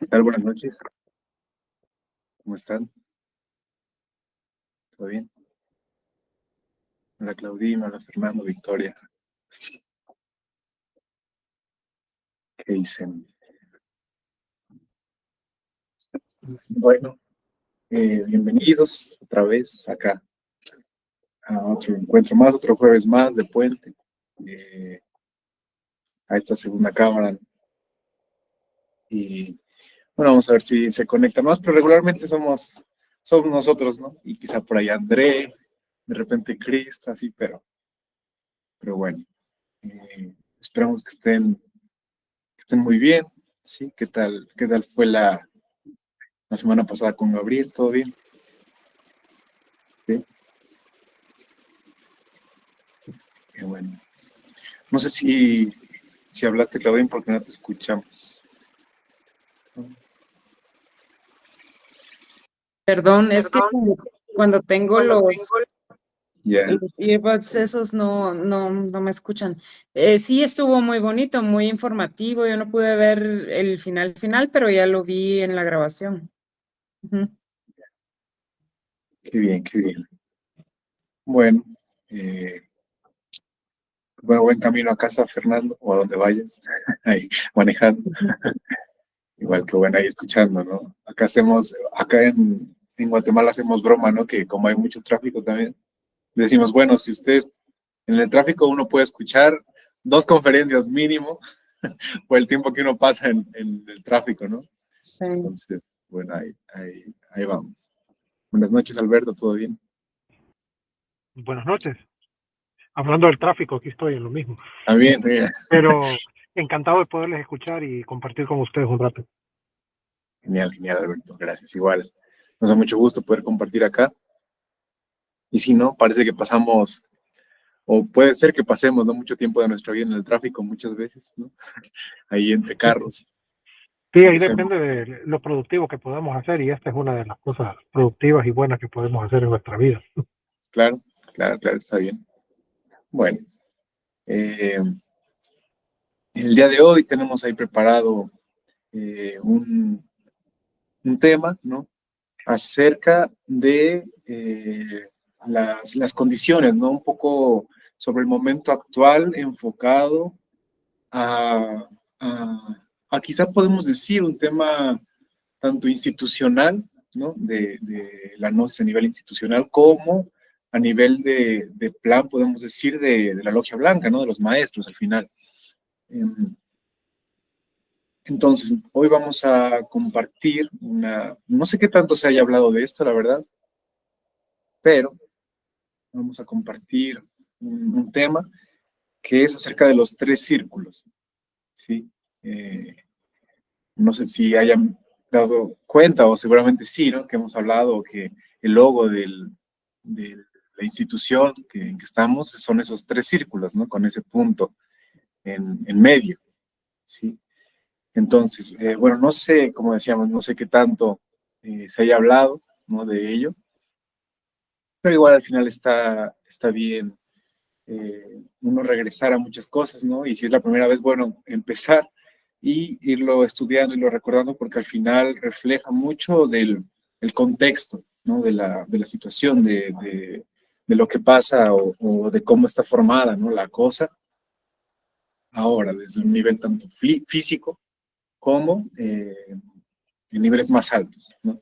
¿Qué tal? Buenas noches. ¿Cómo están? ¿Todo bien? Hola Claudina, hola Fernando, Victoria. ¿Qué dicen? Bueno, bienvenidos otra vez acá a otro encuentro más, otro jueves más de puente, eh, a esta segunda cámara. Y bueno, vamos a ver si se conecta más, pero regularmente somos nosotros, ¿no? Y quizá por ahí André, de repente Chris, así, pero bueno, esperamos que estén muy bien, ¿sí? ¿Qué tal fue la semana pasada con Gabriel? ¿Todo bien? Sí, qué bueno. No sé si hablaste, Claudine, porque no te escuchamos. Perdón, es que cuando tengo Ya, los earbuds esos no me escuchan. Sí estuvo muy bonito, muy informativo. Yo no pude ver el final, pero ya lo vi en la grabación. Ujú. qué bien, qué bien. Bueno, eh, bueno, buen camino a casa, Fernando, o a donde vayas, ahí manejando. Igual que bueno, ahí escuchando, ¿no? Acá en Guatemala hacemos broma, ¿no? Que como hay mucho tráfico también, decimos, bueno, si usted en el tráfico uno puede escuchar dos conferencias mínimo por el tiempo que uno pasa en el tráfico, ¿no? Sí. Entonces, bueno, ahí vamos. Buenas noches, Alberto, ¿todo bien? Buenas noches. Hablando del tráfico, aquí estoy en lo mismo. También, mira. Pero encantado de poderles escuchar y compartir con ustedes un rato. Genial, genial, Alberto, gracias. Igual, nos da mucho gusto poder compartir acá. Y si no, parece que pasamos, o puede ser que pasemos, ¿no? Mucho tiempo de nuestra vida en el tráfico muchas veces, ¿no? Ahí entre carros. Sí, ahí Aunque sea, depende de lo productivo que podamos hacer y esta es una de las cosas productivas y buenas que podemos hacer en nuestra vida. claro, claro, claro, está bien. Bueno, eh, el día de hoy tenemos ahí preparado un tema, ¿no? Acerca de las condiciones, ¿no? Un poco sobre el momento actual enfocado a quizá podemos decir un tema tanto institucional, ¿no? De la gnosis a nivel institucional, como a nivel de plan, podemos decir, de la logia blanca, ¿no? De los maestros al final. Entonces, hoy vamos a compartir no sé qué tanto se haya hablado de esto, la verdad, pero vamos a compartir un tema que es acerca de los tres círculos, ¿sí? Eh, no sé si hayan dado cuenta, o seguramente sí, ¿no? Que hemos hablado, o que el logo de la institución en que estamos son esos tres círculos, ¿no? Con ese punto en medio, ¿sí? Entonces, bueno, no sé, como decíamos, no sé qué tanto se haya hablado, ¿no? De ello, pero igual al final está bien uno regresar a muchas cosas, ¿no? Y si es la primera vez, bueno, empezar y irlo estudiando y lo recordando porque al final refleja mucho el contexto, ¿no? De la situación, de lo que pasa o de cómo está formada, ¿no? La cosa ahora, desde un nivel tanto físico como en niveles más altos, ¿no?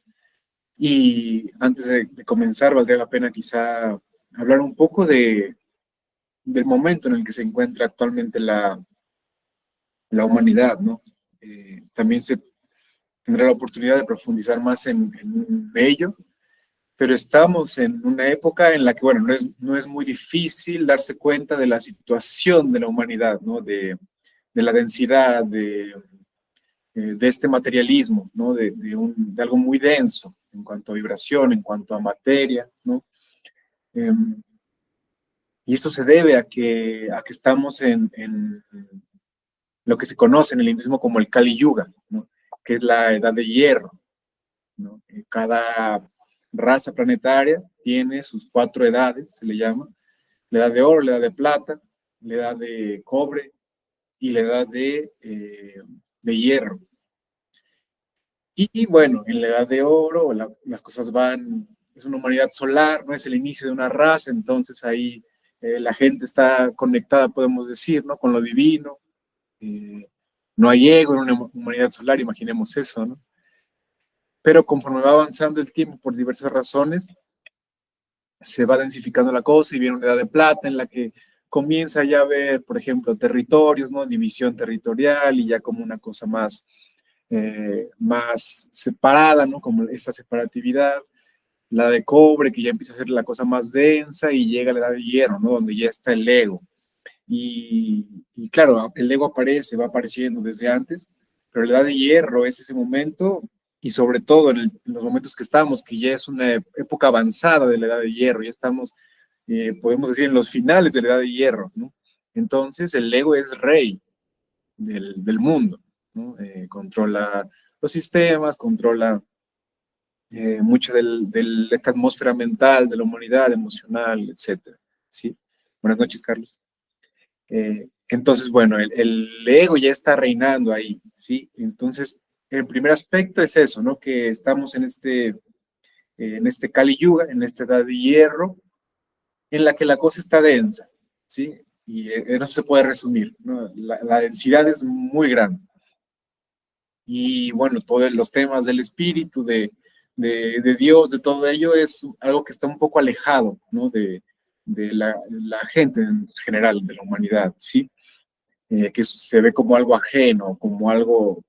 Y antes de comenzar, valdría la pena quizá hablar un poco del momento en el que se encuentra actualmente la humanidad, ¿no? También se tendrá la oportunidad de profundizar más en ello, pero estamos en una época en la que, bueno, no es muy difícil darse cuenta de la situación de la humanidad, ¿no? De la densidad, de este materialismo, ¿no? De algo muy denso en cuanto a vibración, en cuanto a materia, ¿no? Y esto se debe a que estamos en lo que se conoce en el hinduismo como el Kali Yuga, ¿no? Que es la edad de hierro, ¿no? Cada raza planetaria tiene sus cuatro edades, se le llama, la edad de oro, la edad de plata, la edad de cobre y la edad de hierro. Y bueno, en la Edad de Oro las cosas van, es una humanidad solar, no es el inicio de una raza, entonces ahí la gente está conectada, podemos decir, ¿no? Con lo divino. No hay ego en una humanidad solar, imaginemos eso, ¿no? Pero conforme va avanzando el tiempo por diversas razones, se va densificando la cosa y viene una edad de plata en la que comienza ya a haber, por ejemplo, territorios, ¿no? División territorial y ya como una cosa más separada, ¿no? Como esta separatividad, la de cobre, que ya empieza a ser la cosa más densa y llega a la edad de hierro, ¿no? Donde ya está el ego. Y claro, el ego aparece, va apareciendo desde antes, pero la edad de hierro es ese momento y sobre todo en los momentos que estamos, que ya es una época avanzada de la edad de hierro, ya estamos, podemos decir, en los finales de la edad de hierro, ¿no? Entonces el ego es rey del mundo, ¿no? Controla los sistemas, controla mucho de esta atmósfera mental de la humanidad, emocional, etcétera, ¿sí? Buenas noches, Carlos. Entonces, bueno, el ego ya está reinando ahí, ¿sí? Entonces, el primer aspecto es eso, ¿no? Que estamos en este Kali Yuga, en esta edad de hierro, en la que la cosa está densa, ¿sí? Y no se puede resumir, ¿no? La densidad es muy grande. Y bueno, todos los temas del espíritu, de Dios, de todo ello, es algo que está un poco alejado, ¿no? De la gente en general, de la humanidad, ¿sí? Que se ve como algo ajeno, como algo...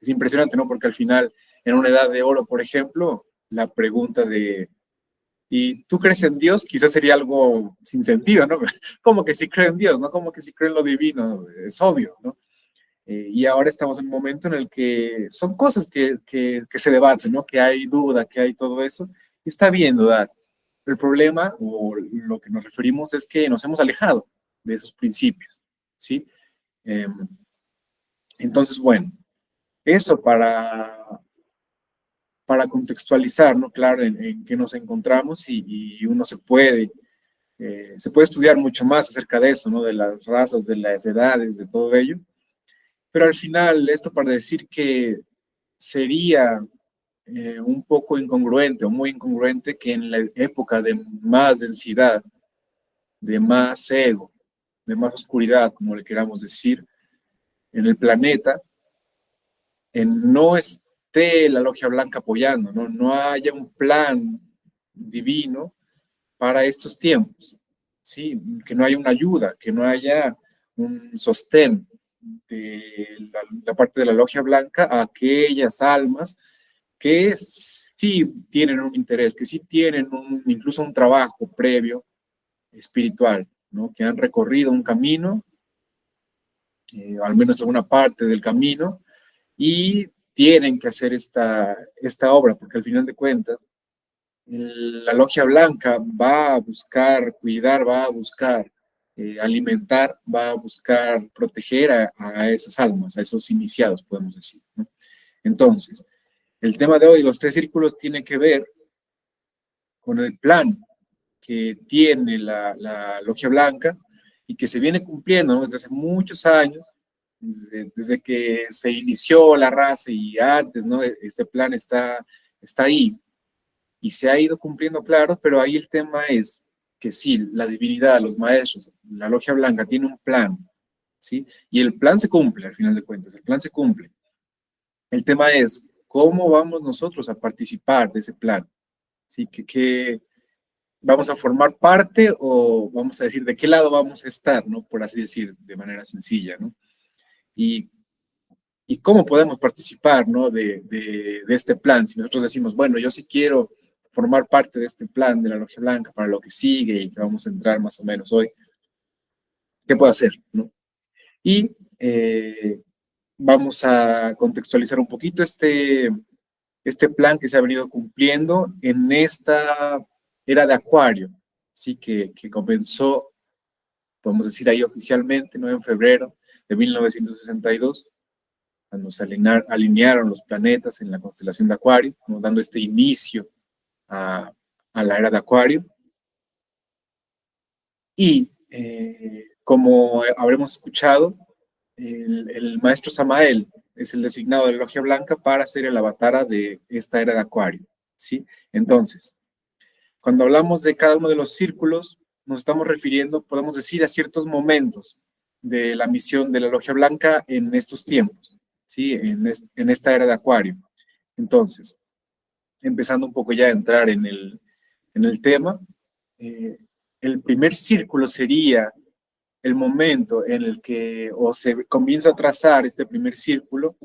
es impresionante, ¿no? Porque al final, en una edad de oro, por ejemplo, la pregunta de, ¿y tú crees en Dios? Quizás sería algo sin sentido, ¿no? Como que si creo en Dios, ¿no? Como que si creo en lo divino, es obvio, ¿no? Y ahora estamos en un momento en el que son cosas que se debaten, ¿no? Que hay duda, que hay todo eso. Y está bien dudar. El problema, o lo que nos referimos, es que nos hemos alejado de esos principios, ¿sí? Eh, entonces, bueno, eso para contextualizar, ¿no? Claro, en qué nos encontramos y uno se puede estudiar mucho más acerca de eso, ¿no? De las razas, de las edades, de todo ello. Pero al final, esto para decir que sería un poco incongruente o muy incongruente que en la época de más densidad, de más ego, de más oscuridad, como le queramos decir, en el planeta, no esté la logia blanca apoyando, ¿no? No haya un plan divino para estos tiempos, ¿sí? Que no haya una ayuda, que no haya un sostén de la parte de la logia blanca a aquellas almas que sí tienen un interés, que sí tienen incluso un trabajo previo espiritual, ¿no? Que han recorrido un camino, al menos alguna parte del camino, y tienen que hacer esta obra, porque al final de cuentas, la logia blanca va a buscar cuidar, va a buscar alimentar, va a buscar proteger a esas almas, a esos iniciados, podemos decir, ¿no? Entonces, el tema de hoy, los tres círculos, tiene que ver con el plan que tiene la logia blanca y que se viene cumpliendo, ¿no? Desde hace muchos años, desde que se inició la raza y antes, ¿no? Este plan está ahí y se ha ido cumpliendo, claro, pero ahí el tema es que sí, la divinidad, los maestros, la logia blanca tiene un plan, ¿sí? Y el plan se cumple, al final de cuentas, el plan se cumple. El tema es cómo vamos nosotros a participar de ese plan, ¿sí? Que vamos a formar parte o vamos a decir de qué lado vamos a estar, ¿no? Por así decir, de manera sencilla, ¿no? Y, y cómo podemos participar, ¿no? De este plan. Si nosotros decimos, bueno, yo sí quiero formar parte de este plan de la Logia Blanca para lo que sigue y que vamos a entrar más o menos hoy, ¿qué puedo hacer, ¿no? Y vamos a contextualizar un poquito este plan que se ha venido cumpliendo en esta era de Acuario, ¿sí? Que comenzó, podemos decir ahí oficialmente, ¿no? En febrero de 1962, cuando se alinearon los planetas en la constelación de Acuario, ¿no? Dando este inicio a la era de Acuario. Y como habremos escuchado, el maestro Samael, es el designado de la Logia Blanca para ser el avatara de esta era de Acuario, ¿sí? Entonces, cuando hablamos de cada uno de los círculos, nos estamos refiriendo, podemos decir, a ciertos momentos de la misión de la Logia Blanca en estos tiempos, ¿sí? En esta era de Acuario. Entonces, empezando un poco ya a entrar en el tema, el primer círculo sería el momento en el que o se comienza a trazar este primer círculo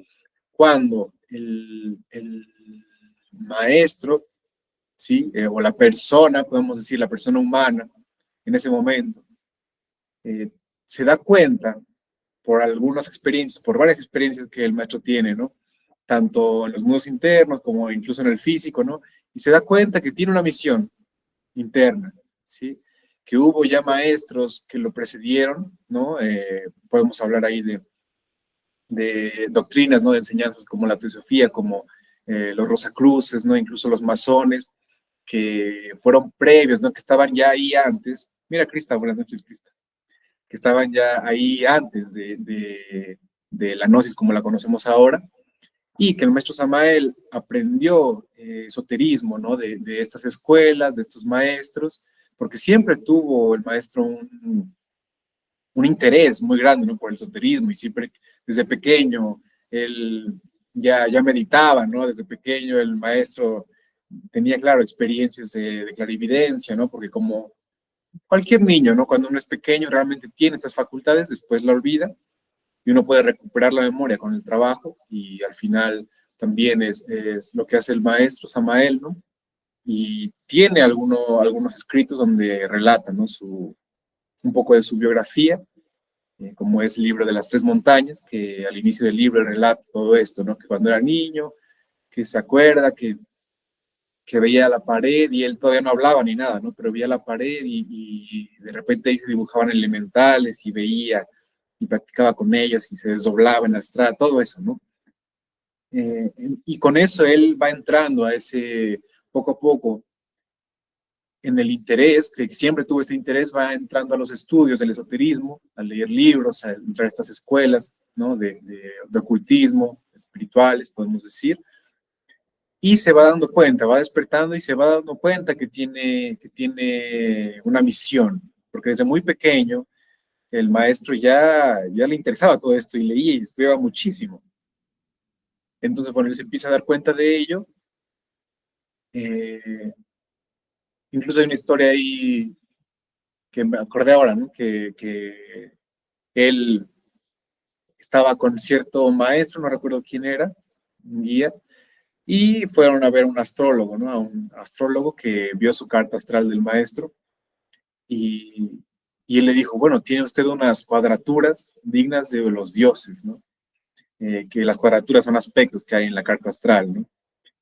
cuando el maestro, ¿sí? O la persona, podemos decir la persona humana, en ese momento, se da cuenta por algunas experiencias, por varias experiencias que el maestro tiene, ¿no? Tanto en los mundos internos como incluso en el físico, ¿no? Y se da cuenta que tiene una misión interna, ¿sí? Que hubo ya maestros que lo precedieron, ¿no? Podemos hablar ahí de doctrinas, ¿no? De enseñanzas como la teosofía, como los Rosacruces, ¿no? Incluso los masones, que fueron previos, ¿no? Que estaban ya ahí antes. Mira, Crista, buenas noches, Crista. Que estaban ya ahí antes de la gnosis como la conocemos ahora, y que el maestro Samael aprendió esoterismo, ¿no? De estas escuelas, de estos maestros, porque siempre tuvo el maestro un interés muy grande, ¿no? Por el esoterismo, y siempre desde pequeño él ya meditaba, ¿no? Desde pequeño el maestro tenía, claro, experiencias de clarividencia, ¿no? Porque como cualquier niño, ¿no? Cuando uno es pequeño realmente tiene estas facultades, después la olvida, y uno puede recuperar la memoria con el trabajo, y al final también es lo que hace el maestro Samael, ¿no? Y tiene algunos escritos donde relata, ¿no? Un poco de su biografía, como es el libro de las tres montañas, que al inicio del libro relata todo esto, ¿no? Que cuando era niño, que se acuerda que veía la pared y él todavía no hablaba ni nada, ¿no? Pero veía la pared y de repente ahí se dibujaban elementales y veía y practicaba con ellos y se desdoblaba en la estrada, todo eso, ¿no? Y con eso él va entrando a ese, poco a poco, en el interés, que siempre tuvo este interés, va entrando a los estudios del esoterismo, a leer libros, a entrar a estas escuelas, ¿no? De ocultismo, espirituales, podemos decir, y se va dando cuenta, va despertando y se va dando cuenta que tiene una misión, porque desde muy pequeño el maestro ya le interesaba todo esto y leía y estudiaba muchísimo. Entonces, bueno, él se empieza a dar cuenta de ello. Incluso hay una historia ahí que me acordé ahora, ¿no? Que él estaba con cierto maestro, no recuerdo quién era, un guía, y fueron a ver a un astrólogo, ¿no? A un astrólogo que vio su carta astral del maestro y él le dijo, bueno, tiene usted unas cuadraturas dignas de los dioses, ¿no? Que las cuadraturas son aspectos que hay en la carta astral, ¿no?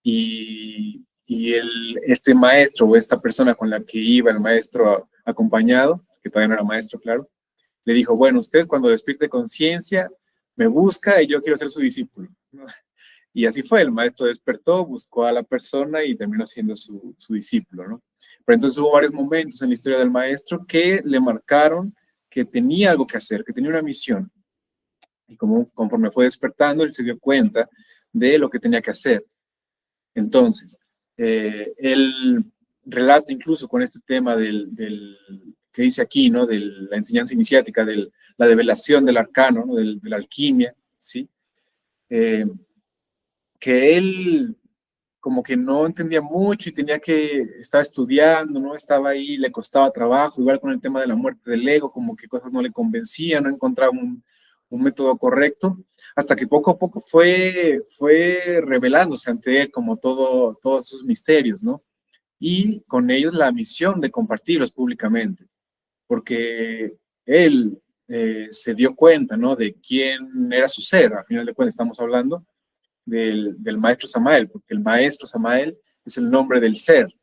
Y este maestro o esta persona con la que iba el maestro acompañado, que todavía no era maestro, claro, le dijo, bueno, usted cuando despierte conciencia me busca y yo quiero ser su discípulo, ¿no? Y así fue, el maestro despertó, buscó a la persona y terminó siendo su discípulo, ¿no? Pero entonces hubo varios momentos en la historia del maestro que le marcaron que tenía algo que hacer, que tenía una misión. Y conforme fue despertando, él se dio cuenta de lo que tenía que hacer. Entonces, él relata incluso con este tema que dice aquí, ¿no? De la enseñanza iniciática, de la develación del arcano, ¿no? De la alquimia, ¿sí? Que él como que no entendía mucho y estaba estudiando, ¿no? Estaba ahí, le costaba trabajo, igual con el tema de la muerte del ego, como que cosas no le convencían, no encontraba un método correcto, hasta que poco a poco fue revelándose ante él como todos esos misterios, ¿no? Y con ellos la misión de compartirlos públicamente, porque él se dio cuenta, ¿no? De quién era su ser, al final de cuentas estamos hablando del maestro Samael, porque el maestro Samael es el nombre del ser,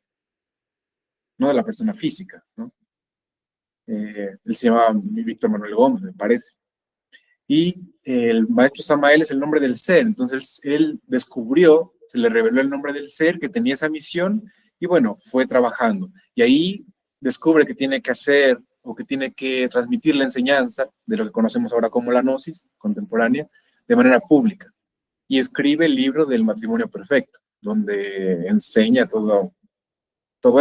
no de la persona física, ¿no? Él se llamaba Víctor Manuel Gómez, me parece. Y el maestro Samael es el nombre del ser, entonces él descubrió, se le reveló el nombre del ser que tenía esa misión y bueno, fue trabajando. Y ahí descubre que tiene que hacer o que tiene que transmitir la enseñanza de lo que conocemos ahora como la gnosis contemporánea de manera pública. y escribe el libro del matrimonio perfecto, donde enseña todo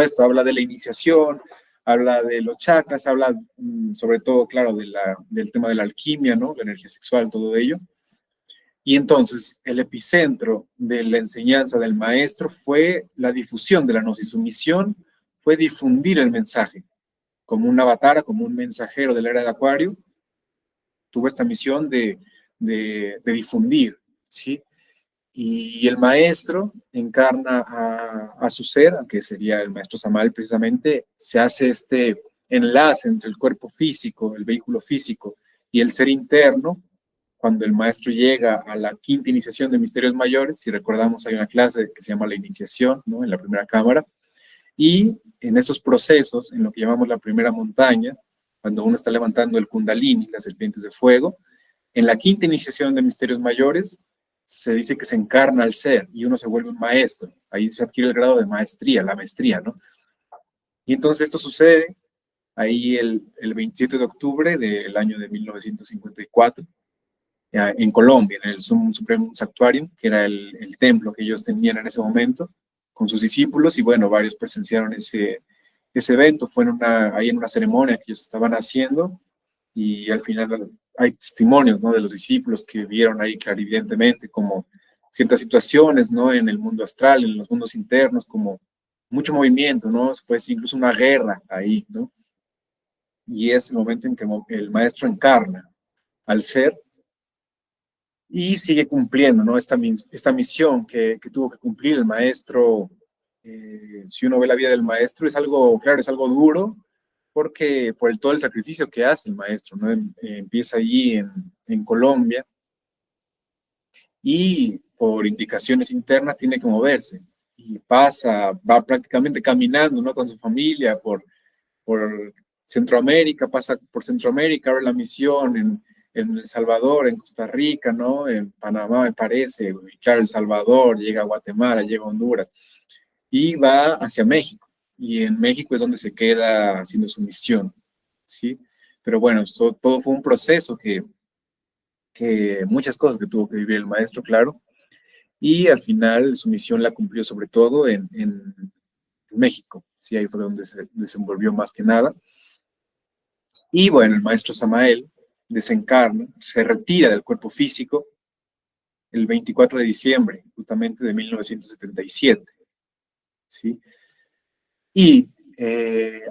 esto, habla de la iniciación, habla de los chakras, habla sobre todo, claro, del tema de la alquimia, ¿no? La energía sexual, todo ello. Y entonces el epicentro de la enseñanza del maestro fue la difusión de la gnosis. Su misión fue difundir el mensaje, como un avatar, como un mensajero de la era de Acuario. Tuvo esta misión de difundir, ¿sí? Y el maestro encarna a su ser, que sería el maestro Samael precisamente, se hace este enlace entre el cuerpo físico, el vehículo físico y el ser interno. Cuando el maestro llega a la quinta iniciación de misterios mayores, si recordamos hay una clase que se llama la iniciación, ¿no? En la primera cámara, y en esos procesos, en lo que llamamos la primera montaña, cuando uno está levantando el kundalini, las serpientes de fuego, en la quinta iniciación de misterios mayores, se dice que se encarna al ser y uno se vuelve un maestro. Ahí se adquiere el grado de maestría, la maestría, ¿no? Y entonces esto sucede ahí el 27 de octubre del año de 1954, en Colombia, en el Supreme Sanctuarium, que era el templo que ellos tenían en ese momento, con sus discípulos, y bueno, varios presenciaron ese evento. Fue ahí en una ceremonia que ellos estaban haciendo, y al final hay testimonios, ¿no? De los discípulos que vieron ahí clarividentemente como ciertas situaciones, ¿no? En el mundo astral, en los mundos internos, como mucho movimiento, ¿no? Se puede decir incluso una guerra ahí, ¿no? Y es el momento en que el maestro encarna al ser y sigue cumpliendo, ¿no? Esta misión que tuvo que cumplir el maestro. Si uno ve la vida del maestro, es algo, claro, es algo duro, porque por todo el sacrificio que hace el maestro, ¿no? Empieza allí en Colombia y por indicaciones internas tiene que moverse y va prácticamente caminando, ¿no? Con su familia por Centroamérica, pasa por Centroamérica, abre la misión en El Salvador, en Costa Rica, ¿no? En Panamá, me parece, y claro, El Salvador, llega a Guatemala, llega a Honduras y va hacia México. Y en México es donde se queda haciendo su misión, ¿sí? Pero bueno, todo fue un proceso que muchas cosas que tuvo que vivir el maestro, claro, y al final su misión la cumplió sobre todo en México, ¿sí? Ahí fue donde se desenvolvió más que nada. Y bueno, el maestro Samael desencarna, se retira del cuerpo físico el 24 de diciembre, justamente de 1977, ¿sí? Y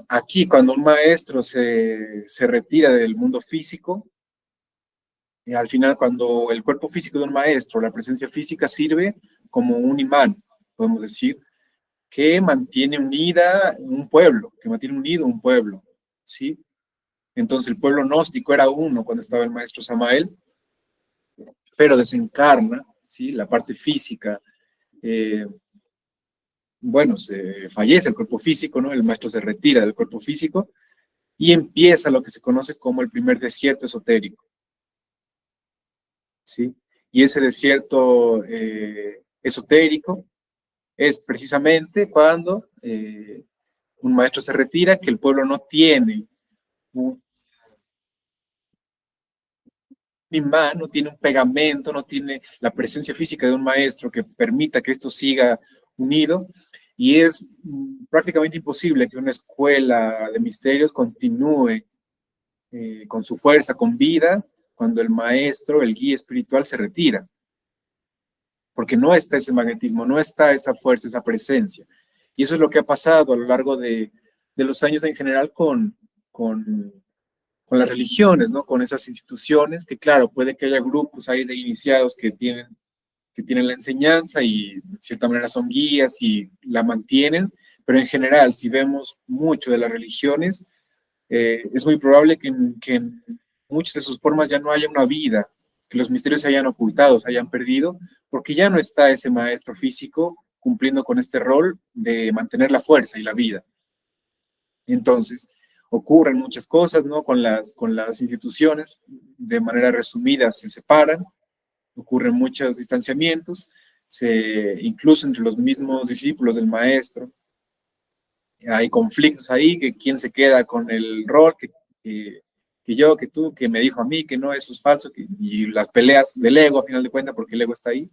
aquí, cuando un maestro se retira del mundo físico, al final, cuando el cuerpo físico de un maestro, la presencia física, sirve como un imán, podemos decir, que mantiene unida un pueblo, que mantiene unido un pueblo, ¿sí? Entonces, el pueblo gnóstico era uno cuando estaba el maestro Samael, pero desencarna, ¿sí? La parte física, bueno, se fallece el cuerpo físico, ¿no? El maestro se retira del cuerpo físico y empieza lo que se conoce como el primer desierto esotérico, ¿sí? Y ese desierto esotérico es precisamente cuando un maestro se retira, que el pueblo no tiene un imán, no tiene un pegamento, no tiene la presencia física de un maestro que permita que esto siga unido, y es prácticamente imposible que una escuela de misterios continúe con su fuerza, con vida, cuando el maestro, el guía espiritual se retira, porque no está ese magnetismo, no está esa fuerza, esa presencia. Y eso es lo que ha pasado a lo largo de los años en general con las religiones, ¿no? Con esas instituciones, que claro, puede que haya grupos ahí de iniciados que tienen la enseñanza y de cierta manera son guías y la mantienen, pero en general, si vemos mucho de las religiones, es muy probable que en muchas de sus formas ya no haya una vida, que los misterios se hayan ocultado, se hayan perdido, porque ya no está ese maestro físico cumpliendo con este rol de mantener la fuerza y la vida. Entonces, ocurren muchas cosas, ¿no? Con las instituciones, de manera resumida, se separan, ocurren muchos distanciamientos, incluso entre los mismos discípulos del maestro, hay conflictos ahí, que quién se queda con el rol, que yo, que tú, que me dijo a mí, que no, eso es falso, y las peleas del ego, a final de cuentas, porque el ego está ahí.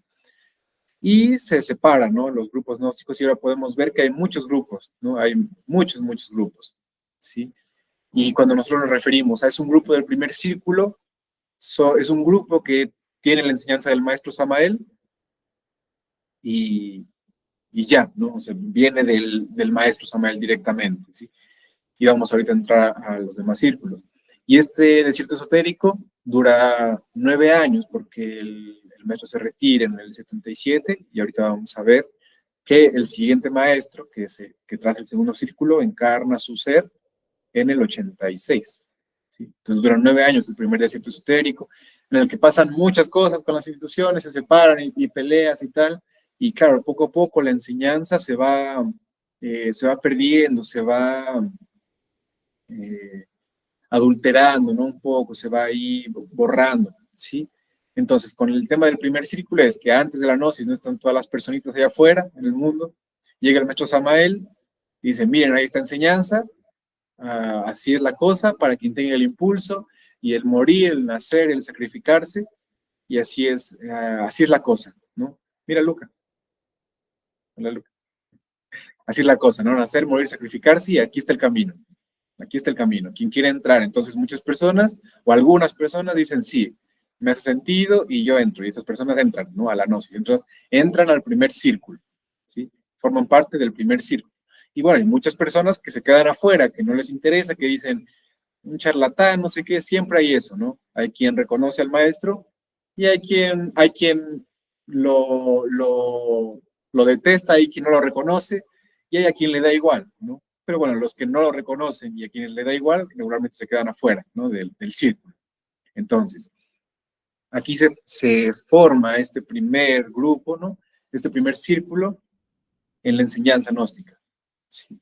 y se separan, ¿no? Los grupos gnósticos, y ahora podemos ver que hay muchos grupos, ¿no? Hay muchos grupos, ¿sí? Y cuando nosotros nos referimos a es un grupo del primer círculo, es un grupo que tiene la enseñanza del maestro Samael y ya, ¿no? O sea, viene del maestro Samael directamente, ¿sí? Y vamos ahorita a entrar a los demás círculos. Y este desierto esotérico dura 9 años porque el maestro se retira en el 77 y ahorita vamos a ver que el siguiente maestro, que trae el segundo círculo, encarna su ser en el 86. ¿Sí? Entonces duran 9 años el primer desierto esotérico, en el que pasan muchas cosas con las instituciones, se separan y peleas y tal, y claro, poco a poco la enseñanza se va perdiendo, se va adulterando, ¿no? Un poco, se va ahí borrando, ¿sí? Entonces, con el tema del primer círculo es que antes de la gnosis no están todas las personitas allá afuera, en el mundo, llega el maestro Samael y dice, miren, ahí está enseñanza, así es la cosa, para quien tenga el impulso, y el morir, el nacer, el sacrificarse, y así es la cosa, ¿no? Mira, Luca. Hola, Luca. Así es la cosa, ¿no? Nacer, morir, sacrificarse, y aquí está el camino. Aquí está el camino. Quien quiere entrar, entonces muchas personas, o algunas personas dicen, sí, me hace sentido, y yo entro, y estas personas entran, ¿no? A la gnosis. Entonces, entran al primer círculo, ¿sí? Forman parte del primer círculo. Y bueno, hay muchas personas que se quedan afuera, que no les interesa, que dicen, un charlatán, no sé qué, siempre hay eso, ¿no? Hay quien reconoce al maestro y hay quien lo detesta, hay quien no lo reconoce y hay a quien le da igual, ¿no? Pero bueno, los que no lo reconocen y a quienes le da igual, regularmente se quedan afuera, ¿no? Del círculo. Entonces, aquí se forma este primer grupo, ¿no? Este primer círculo en la enseñanza gnóstica. Sí.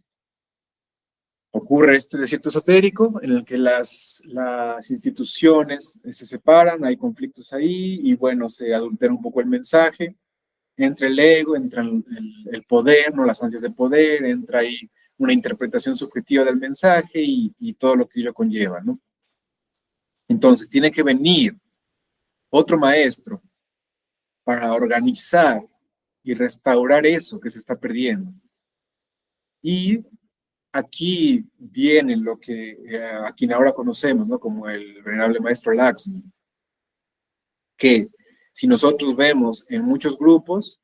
Ocurre este desierto esotérico en el que las instituciones se separan, hay conflictos ahí y bueno, se adultera un poco el mensaje, entra el ego, entra el poder, ¿no? Las ansias de poder, entra ahí una interpretación subjetiva del mensaje y todo lo que ello conlleva, ¿no? Entonces tiene que venir otro maestro para organizar y restaurar eso que se está perdiendo. Y aquí viene lo que a quien ahora conocemos, ¿no? Como el venerable maestro Laxmi, que si nosotros vemos en muchos grupos,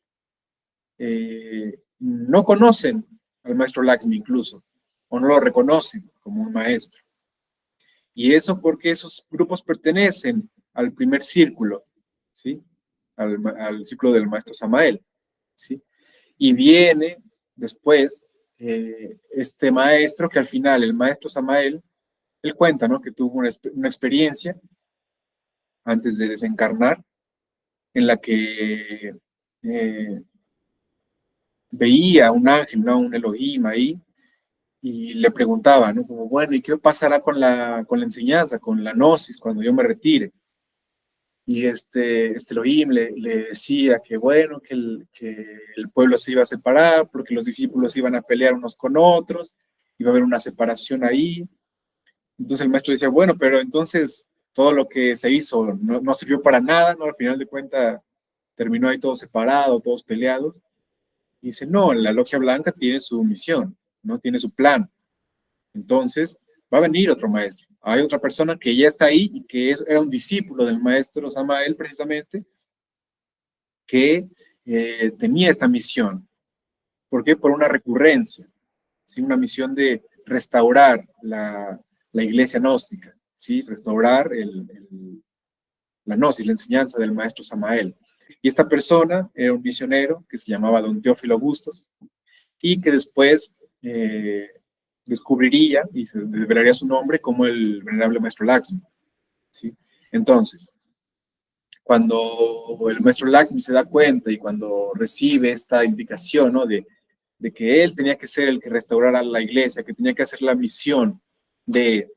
no conocen al maestro Laxmi incluso, o no lo reconocen como un maestro. Y eso porque esos grupos pertenecen al primer círculo, ¿sí? Al círculo del maestro Samael, ¿sí? Y viene después este maestro que al final, el maestro Samael, él cuenta, ¿no? Que tuvo una experiencia antes de desencarnar en la que veía un ángel, ¿no? Un Elohim ahí, y le preguntaba, ¿no? Como, bueno, ¿y qué pasará con la enseñanza, con la gnosis, cuando yo me retire? Y este Elohim le decía que, bueno, que el pueblo se iba a separar porque los discípulos iban a pelear unos con otros, iba a haber una separación ahí. Entonces el maestro decía, bueno, pero entonces todo lo que se hizo no sirvió para nada, ¿no? Al final de cuentas terminó ahí todo separado, todos peleados. Y dice, no, la logia blanca tiene su misión, ¿no? Tiene su plan. Entonces, va a venir otro maestro. Hay otra persona que ya está ahí y que era un discípulo del maestro Samael, precisamente, que tenía esta misión. ¿Por qué? Por una recurrencia, ¿sí? Una misión de restaurar la iglesia gnóstica, ¿sí? Restaurar la gnosis, la enseñanza del maestro Samael. Y esta persona era un misionero que se llamaba Don Teófilo Bustos y que después descubriría y se revelaría su nombre como el venerable maestro Laxmi, ¿sí? Entonces, cuando el maestro Laxmi se da cuenta y cuando recibe esta indicación, ¿no? de que él tenía que ser el que restaurara la iglesia, que tenía que hacer la misión de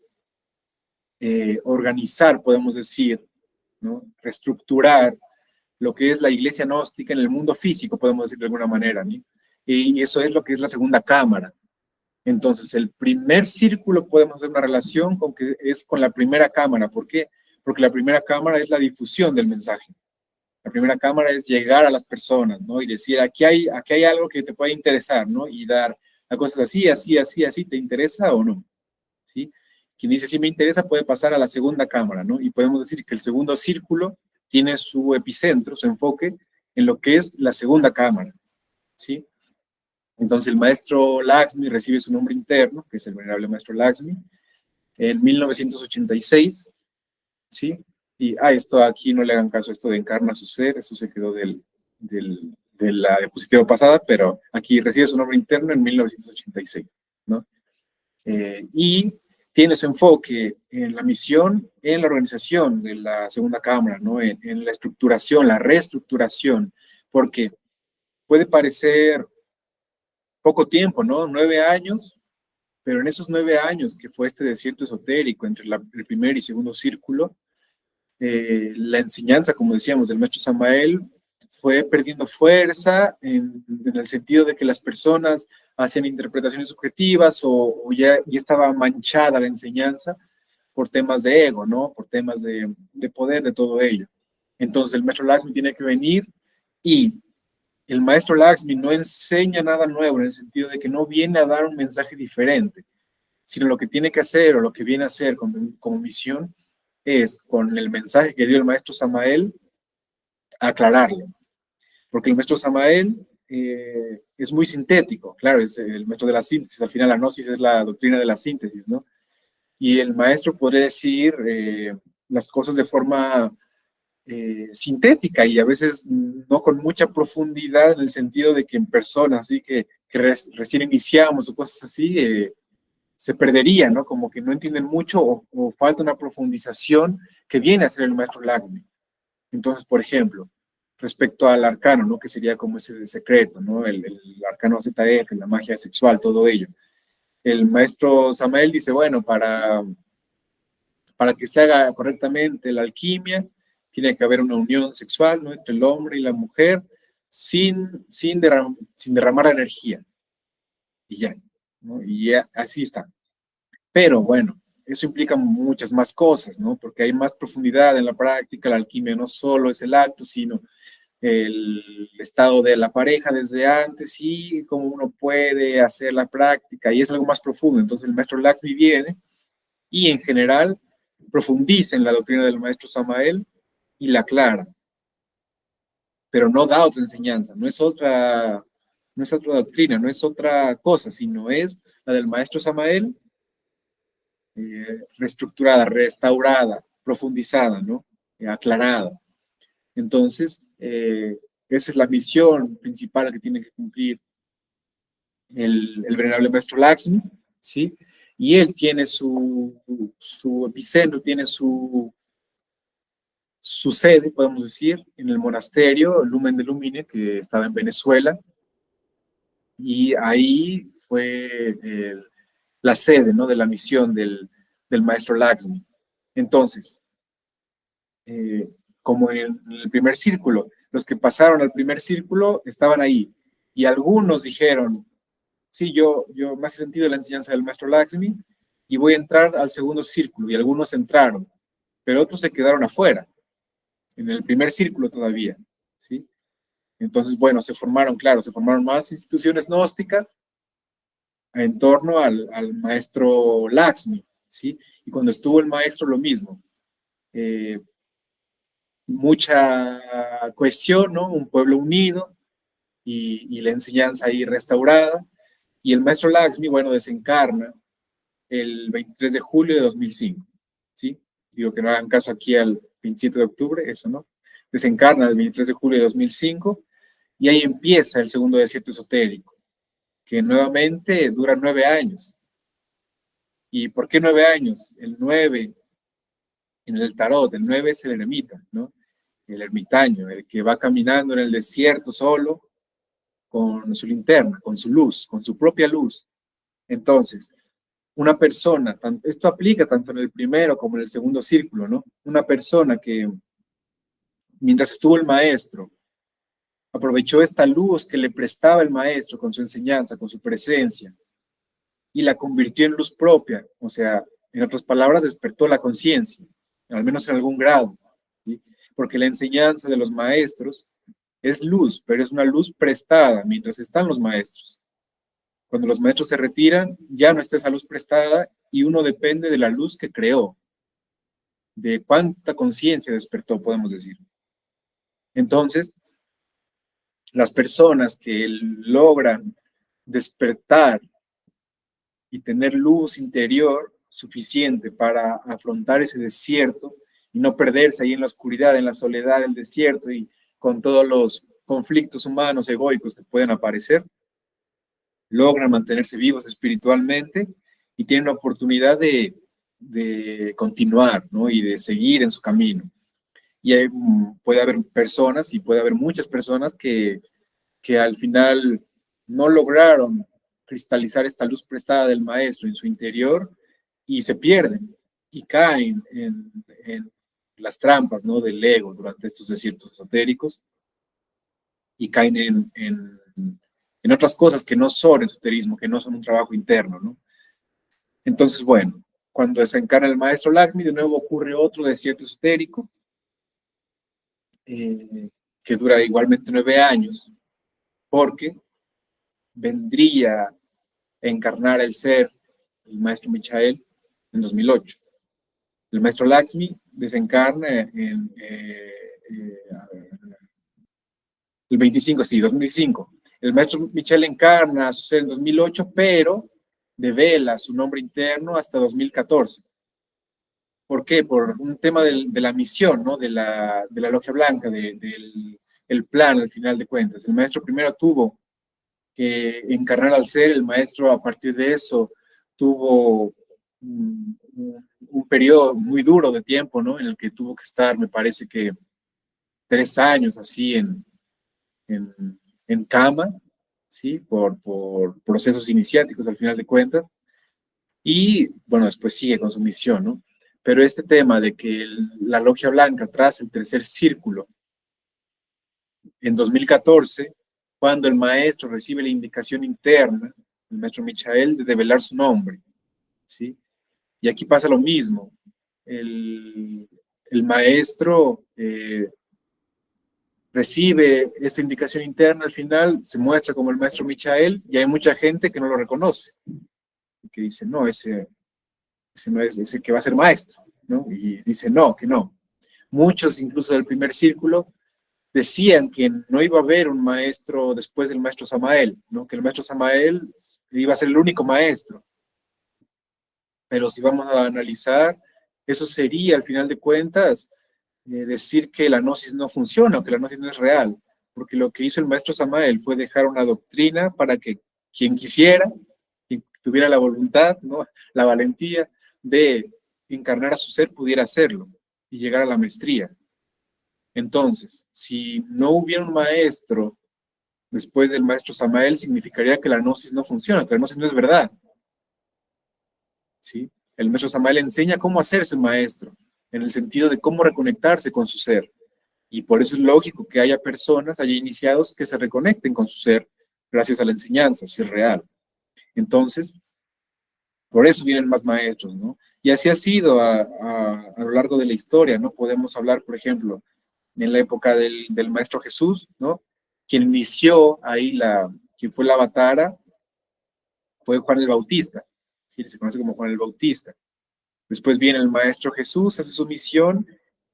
organizar, podemos decir, ¿no? Reestructurar lo que es la iglesia gnóstica en el mundo físico, podemos decir de alguna manera, ¿no? Y eso es lo que es la segunda cámara. Entonces, el primer círculo podemos hacer una relación con que es con la primera cámara. ¿Por qué? Porque la primera cámara es la difusión del mensaje. La primera cámara es llegar a las personas, ¿no? Y decir, aquí hay algo que te puede interesar, ¿no? Y dar a cosas así, así, así, así, ¿te interesa o no? ¿Sí? Quien dice, sí me interesa, puede pasar a la segunda cámara, ¿no? Y podemos decir que el segundo círculo tiene su epicentro, su enfoque, en lo que es la segunda cámara, ¿sí? Entonces el maestro Laxmi recibe su nombre interno, que es el venerable maestro Laxmi, en 1986, ¿sí? Y, esto aquí no le hagan caso, esto de encarna su ser, eso se quedó de la diapositiva pasada, pero aquí recibe su nombre interno en 1986, ¿no? Y tiene su enfoque en la misión, en la organización de la segunda cámara, ¿no? En la estructuración, la reestructuración, porque puede parecer poco tiempo, ¿no? 9 años, pero en esos 9 años que fue este desierto esotérico entre el primer y segundo círculo, la enseñanza, como decíamos, del maestro Samael fue perdiendo fuerza en el sentido de que las personas hacían interpretaciones subjetivas o ya estaba manchada la enseñanza por temas de ego, ¿no? Por temas de poder, de todo ello. Entonces el maestro Laxmi tiene que venir y el maestro Laxmi no enseña nada nuevo en el sentido de que no viene a dar un mensaje diferente, sino lo que tiene que hacer o lo que viene a hacer como misión es, con el mensaje que dio el maestro Samael, aclararlo. Porque el maestro Samael es muy sintético, claro, es el método de la síntesis, al final la gnosis es la doctrina de la síntesis, ¿no? Y el maestro podría decir las cosas de forma sintética y a veces no con mucha profundidad en el sentido de que en personas, así que recién iniciamos o cosas así, se perdería, ¿no? Como que no entienden mucho o falta una profundización que viene a ser el maestro Laxmi. Entonces, por ejemplo, respecto al arcano, ¿no? Que sería como ese secreto, ¿no? El arcano ZF, la magia sexual, todo ello. El maestro Samael dice, bueno, para que se haga correctamente la alquimia, tiene que haber una unión sexual, ¿no? Entre el hombre y la mujer, sin derramar energía. Y ya, ¿no? Y ya, así está. Pero bueno, eso implica muchas más cosas, ¿no? Porque hay más profundidad en la práctica, la alquimia no solo es el acto, sino el estado de la pareja desde antes y cómo uno puede hacer la práctica, y es algo más profundo. Entonces el maestro Laxmi viene y en general profundiza en la doctrina del maestro Samael y la aclara, pero no da otra enseñanza, no es otra doctrina, no es otra cosa, sino es la del maestro Samael, reestructurada, restaurada, profundizada, ¿no? Aclarada. Entonces, esa es la misión principal que tiene que cumplir el venerable maestro Laxmi, ¿sí? Y él tiene su epicentro, tiene su sede, podemos decir, en el monasterio Lumen de Lumine, que estaba en Venezuela, y ahí fue la sede, ¿no? De la misión del maestro Laxmi. Entonces, como en el primer círculo, los que pasaron al primer círculo estaban ahí, y algunos dijeron, sí, yo me hace sentido la enseñanza del maestro Laxmi, y voy a entrar al segundo círculo, y algunos entraron, pero otros se quedaron afuera, en el primer círculo todavía, ¿sí? Entonces, bueno, se formaron más instituciones gnósticas en torno al maestro Laxmi, ¿sí? Y cuando estuvo el maestro, lo mismo. Mucha cohesión, ¿no? Un pueblo unido y la enseñanza ahí restaurada. Y el maestro Laxmi, bueno, desencarna el 23 de julio de 2005, ¿sí? Digo que no hagan caso aquí al 27 de octubre, eso no. Desencarna el 23 de julio de 2005 y ahí empieza el segundo desierto esotérico, que nuevamente dura 9 años. ¿Y por qué 9 años? El 9 en el tarot, el 9 es el eremita, ¿no? El ermitaño, el que va caminando en el desierto solo, con su linterna, con su luz, con su propia luz. Entonces, una persona, esto aplica tanto en el primero como en el segundo círculo, ¿no? Una persona que, mientras estuvo el maestro, aprovechó esta luz que le prestaba el maestro con su enseñanza, con su presencia, y la convirtió en luz propia, o sea, en otras palabras, despertó la conciencia, al menos en algún grado, ¿sí? porque la enseñanza de los maestros es luz, pero es una luz prestada mientras están los maestros. Cuando los maestros se retiran, ya no está esa luz prestada y uno depende de la luz que creó, de cuánta conciencia despertó, podemos decir. Entonces, las personas que logran despertar y tener luz interior suficiente para afrontar ese desierto y no perderse ahí en la oscuridad, en la soledad del desierto y con todos los conflictos humanos egoicos que pueden aparecer, logran mantenerse vivos espiritualmente y tienen la oportunidad de continuar, ¿no? Y de seguir en su camino. Y puede haber personas, y puede haber muchas personas que al final no lograron cristalizar esta luz prestada del maestro en su interior y se pierden y caen en las trampas, ¿no? Del ego durante estos desiertos esotéricos y caen en otras cosas que no son esoterismo, que no son un trabajo interno, ¿no? Entonces, bueno, cuando desencarna el maestro Lakshmi, de nuevo ocurre otro desierto esotérico, que dura igualmente 9 años, porque vendría a encarnar el ser, el maestro Michael, en 2008. El maestro Lakshmi desencarna el 25, sí, 2005. El maestro Michael encarna a su ser en 2008, pero devela su nombre interno hasta 2014. ¿Por qué? Por un tema de la misión, ¿no? De la Logia Blanca, del plan, al final de cuentas. El maestro primero tuvo que encarnar al ser, el maestro a partir de eso tuvo un periodo muy duro de tiempo, ¿no? En el que tuvo que estar, me parece que 3 años así en cama, ¿sí? Por procesos iniciáticos al final de cuentas. Y bueno, después sigue con su misión, ¿no? Pero este tema de que la Logia Blanca traza el tercer círculo en 2014, cuando el maestro recibe la indicación interna, el maestro Michael, de develar su nombre, ¿sí? Y aquí pasa lo mismo. El maestro recibe esta indicación interna, al final se muestra como el maestro Michael, y hay mucha gente que no lo reconoce, que dice, no, ese no es ese que va a ser maestro, ¿no? Y dice, no, que no. Muchos, incluso del primer círculo, decían que no iba a haber un maestro después del maestro Samael, ¿no? Que el maestro Samael iba a ser el único maestro. Pero si vamos a analizar, eso sería, al final de cuentas, decir que la gnosis no funciona, o que la gnosis no es real, porque lo que hizo el maestro Samael fue dejar una doctrina para que quien quisiera, quien tuviera la voluntad, ¿no? La valentía de encarnar a su ser, pudiera hacerlo y llegar a la maestría. Entonces, si no hubiera un maestro después del maestro Samael, significaría que la gnosis no funciona, que la gnosis no es verdad. ¿Sí? El maestro Samael enseña cómo hacerse un maestro, en el sentido de cómo reconectarse con su ser. Y por eso es lógico que haya personas, haya iniciados que se reconecten con su ser gracias a la enseñanza, si es real. Entonces, por eso vienen más maestros, ¿no? Y así ha sido a lo largo de la historia, ¿no? Podemos hablar, por ejemplo, en la época del maestro Jesús, ¿no? Quien inició ahí quien fue la avatara fue Juan el Bautista, ¿sí? Se conoce como Juan el Bautista. Después viene el maestro Jesús, hace su misión,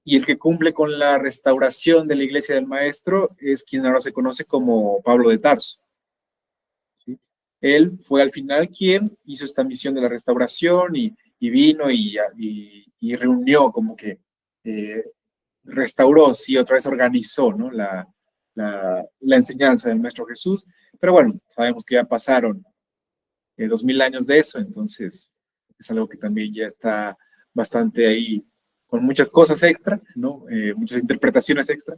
y el que cumple con la restauración de la iglesia del maestro es quien ahora se conoce como Pablo de Tarso, ¿sí? Él fue al final quien hizo esta misión de la restauración y vino y reunió como que restauró, sí, otra vez organizó, ¿no? la enseñanza del Maestro Jesús. Pero bueno, sabemos que ya pasaron 2000 años de eso, entonces es algo que también ya está bastante ahí, con muchas cosas extra, ¿no? Muchas interpretaciones extra,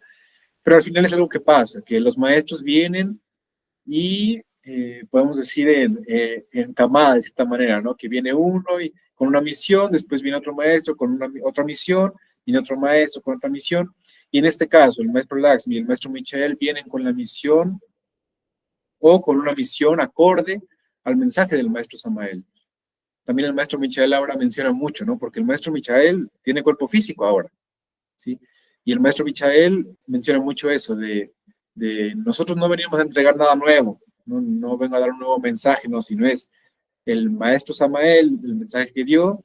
pero al final es algo que pasa, que los maestros vienen y podemos decir en camada, de cierta manera, ¿no? Que viene uno y con una misión, después viene otro maestro con otra misión, viene otro maestro con otra misión, y en este caso el maestro Lakshmi y el maestro Michael vienen con la misión o con una misión acorde al mensaje del maestro Samael. También el maestro Michael ahora menciona mucho, ¿no? Porque el maestro Michael tiene cuerpo físico ahora, ¿sí? Y el maestro Michael menciona mucho eso, de nosotros no venimos a entregar nada nuevo, no vengo a dar un nuevo mensaje, no, sino es el maestro Samael, el mensaje que dio,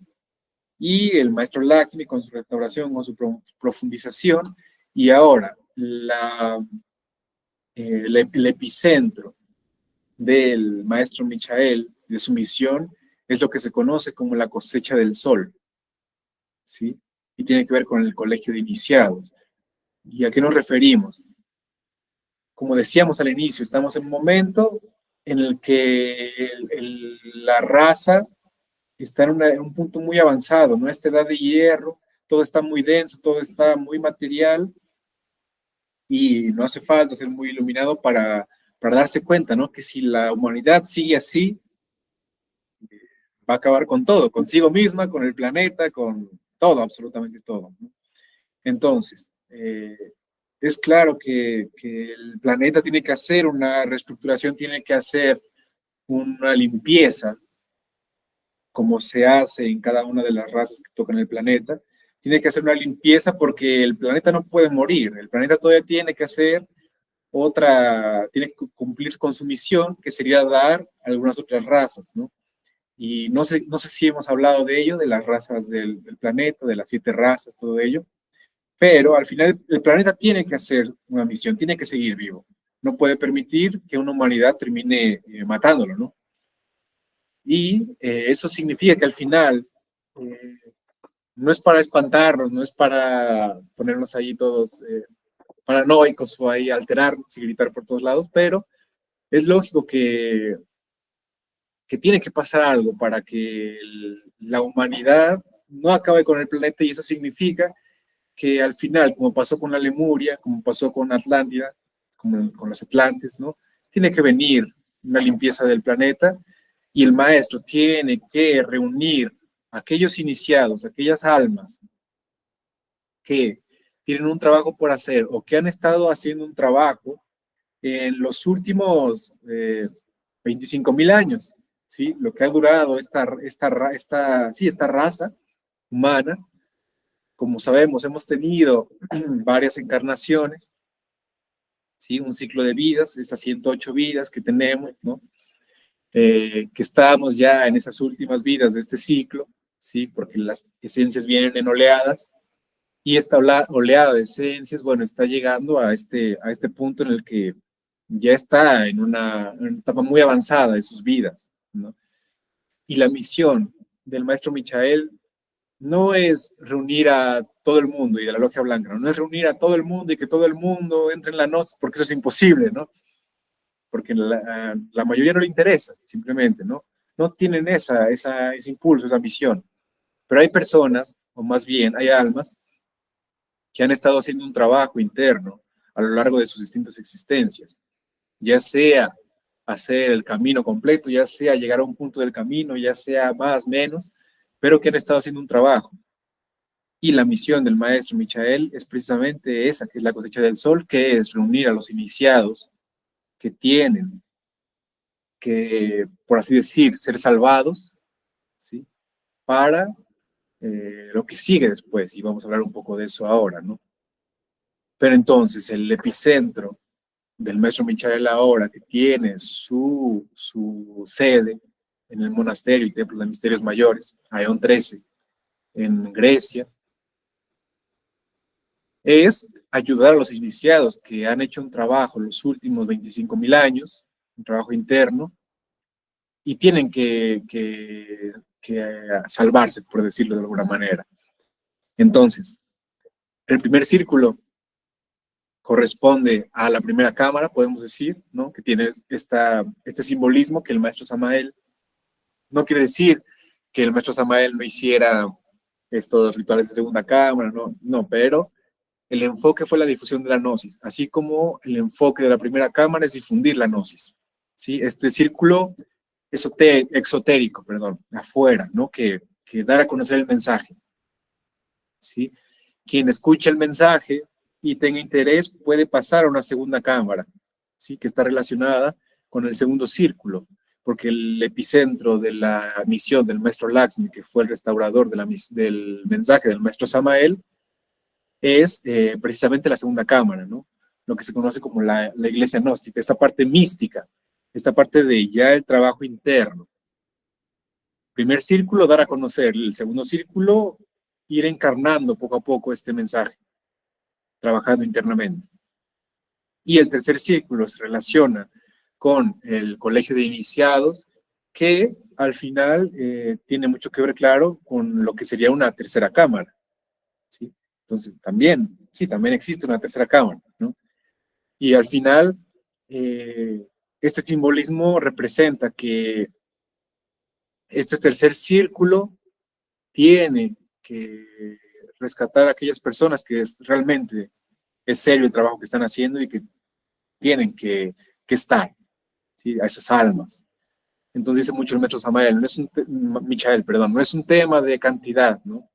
y el maestro Lakshmi con su restauración, con su profundización, y ahora el epicentro del maestro Michael, de su misión, es lo que se conoce como la cosecha del sol, ¿sí? Y tiene que ver con el colegio de iniciados. ¿Y a qué nos referimos? Como decíamos al inicio, estamos en un momento en el que la raza está en un punto muy avanzado, ¿no? Esta edad de hierro, todo está muy denso, todo está muy material, y no hace falta ser muy iluminado para darse cuenta, ¿no? Que si la humanidad sigue así, va a acabar con todo, consigo misma, con el planeta, con todo, absolutamente todo, ¿no? Entonces, es claro que el planeta tiene que hacer una reestructuración, tiene que hacer una limpieza, como se hace en cada una de las razas que tocan el planeta. Tiene que hacer una limpieza porque el planeta no puede morir, el planeta todavía tiene que hacer tiene que cumplir con su misión, que sería dar algunas otras razas, ¿no? Y no sé si hemos hablado de ello, de las razas del planeta, de las 7 razas, todo ello, pero al final el planeta tiene que hacer una misión, tiene que seguir vivo. No puede permitir que una humanidad termine matándolo, ¿no? Y eso significa que al final no es para espantarnos, no es para ponernos ahí todos paranoicos o ahí alterarnos y gritar por todos lados, pero es lógico que tiene que pasar algo para que la humanidad no acabe con el planeta, y eso significa que al final, como pasó con la Lemuria, como pasó con Atlántida, como con los Atlantes, ¿no? Tiene que venir una limpieza del planeta, y el maestro tiene que reunir a aquellos iniciados, aquellas almas que tienen un trabajo por hacer o que han estado haciendo un trabajo en los últimos 25.000 años, ¿sí? Lo que ha durado esta raza humana. Como sabemos, hemos tenido varias encarnaciones, ¿sí? Un ciclo de vidas, estas 108 vidas que tenemos, ¿no? Que estamos ya en esas últimas vidas de este ciclo, ¿sí? Porque las esencias vienen en oleadas, y esta oleada de esencias, bueno, está llegando a este punto en el que ya está en una etapa muy avanzada de sus vidas, ¿no? Y la misión del maestro Michael no es reunir a todo el mundo, y de la Logia Blanca, no es reunir a todo el mundo y que todo el mundo entre en la gnosis, porque eso es imposible, ¿no? Porque la mayoría no le interesa, simplemente, ¿no? No tienen ese impulso, esa misión. Pero hay personas, o más bien hay almas, que han estado haciendo un trabajo interno a lo largo de sus distintas existencias, ya sea hacer el camino completo, ya sea llegar a un punto del camino, ya sea más, menos, pero que han estado haciendo un trabajo. Y la misión del maestro Michael es precisamente esa, que es la cosecha del sol, que es reunir a los iniciados que tienen que, por así decir, ser salvados, ¿sí? Para lo que sigue después, y vamos a hablar un poco de eso ahora, ¿no? Pero entonces el epicentro del maestro Michael ahora, que tiene su sede en el monasterio y templo de misterios mayores, Aion 13, en Grecia, es ayudar a los iniciados que han hecho un trabajo los últimos 25.000 años, un trabajo interno, y tienen que salvarse, por decirlo de alguna manera. Entonces, el primer círculo corresponde a la primera cámara, podemos decir, ¿no? Que tiene este simbolismo que el maestro Samael, no quiere decir que el maestro Samael no hiciera estos rituales de segunda cámara, no, pero el enfoque fue la difusión de la gnosis, así como el enfoque de la primera cámara es difundir la gnosis, ¿sí? Este círculo exotérico, afuera, ¿no? Que dar a conocer el mensaje, ¿sí? Quien escucha el mensaje y tenga interés puede pasar a una segunda cámara, ¿sí? Que está relacionada con el segundo círculo, porque el epicentro de la misión del maestro Lakshmi, que fue el restaurador del mensaje del maestro Samael, es precisamente la segunda cámara, ¿no? Lo que se conoce como la iglesia gnóstica, esta parte mística, esta parte de ya el trabajo interno. Primer círculo, dar a conocer. El segundo círculo, ir encarnando poco a poco este mensaje, trabajando internamente. Y el tercer círculo se relaciona con el colegio de iniciados, que al final tiene mucho que ver, claro, con lo que sería una tercera cámara, ¿sí? Entonces, también, sí, también existe una tercera cámara, ¿no? Y al final, este simbolismo representa que este tercer círculo tiene que rescatar a aquellas personas que realmente es serio el trabajo que están haciendo y que tienen que estar, ¿sí? A esas almas. Entonces dice mucho el maestro Samael, Michael, perdón, no es un tema de cantidad, ¿no?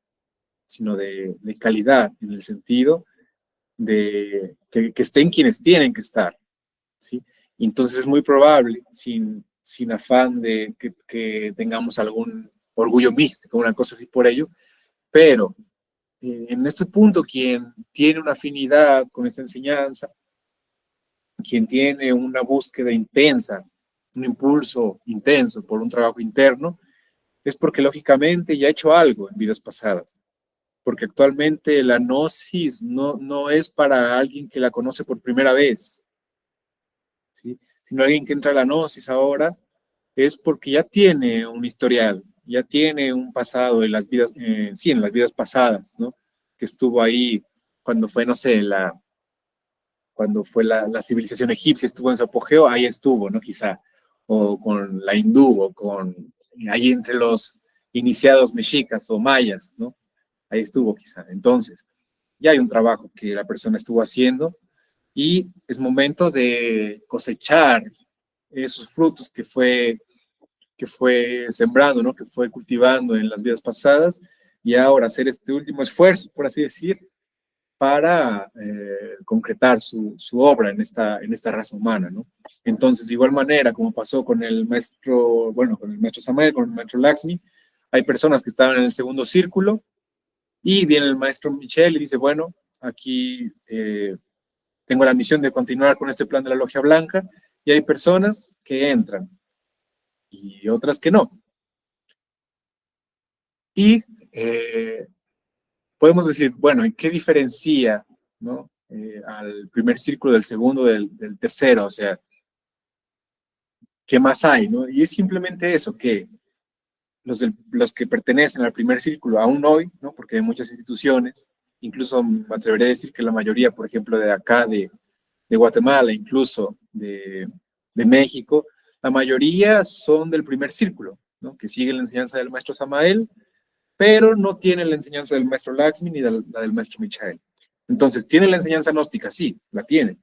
Sino de calidad, en el sentido de que estén quienes tienen que estar, ¿sí? Y entonces es muy probable, sin afán de que tengamos algún orgullo místico, una cosa así por ello, pero en este punto quien tiene una afinidad con esta enseñanza, quien tiene una búsqueda intensa, un impulso intenso por un trabajo interno, es porque lógicamente ya ha hecho algo en vidas pasadas. Porque actualmente la gnosis no es para alguien que la conoce por primera vez, ¿sí? Sino alguien que entra a la gnosis ahora es porque ya tiene un historial, ya tiene un pasado en las vidas, sí, en las vidas pasadas, ¿no? Que estuvo ahí cuando fue, no sé, cuando fue la civilización egipcia, estuvo en su apogeo, ahí estuvo, ¿no? Quizá, o con la hindú, o con, ahí entre los iniciados mexicas o mayas, ¿no? Ahí estuvo quizá. Entonces, ya hay un trabajo que la persona estuvo haciendo y es momento de cosechar esos frutos que fue sembrando, ¿no? Que fue cultivando en las vidas pasadas y ahora hacer este último esfuerzo, por así decir, para concretar su obra en esta raza humana, ¿no? Entonces, de igual manera, como pasó con el maestro, bueno, con el maestro Samael, con el maestro Lakshmi, hay personas que estaban en el segundo círculo y viene el maestro Michel y dice, bueno, aquí tengo la misión de continuar con este plan de la Logia Blanca y hay personas que entran y otras que no. Y podemos decir, bueno, ¿y qué diferencia, ¿no? Al primer círculo del segundo del tercero? O sea, ¿qué más hay, no? Y es simplemente eso, que los que pertenecen al primer círculo aún hoy, ¿no? Porque hay muchas instituciones, incluso me atrevería a decir que la mayoría, por ejemplo, de acá, de Guatemala, incluso de México, la mayoría son del primer círculo, ¿no? Que siguen la enseñanza del maestro Samael, pero no tienen la enseñanza del maestro Lakshmi ni la del maestro Michael. Entonces, ¿tienen la enseñanza gnóstica? Sí, la tienen.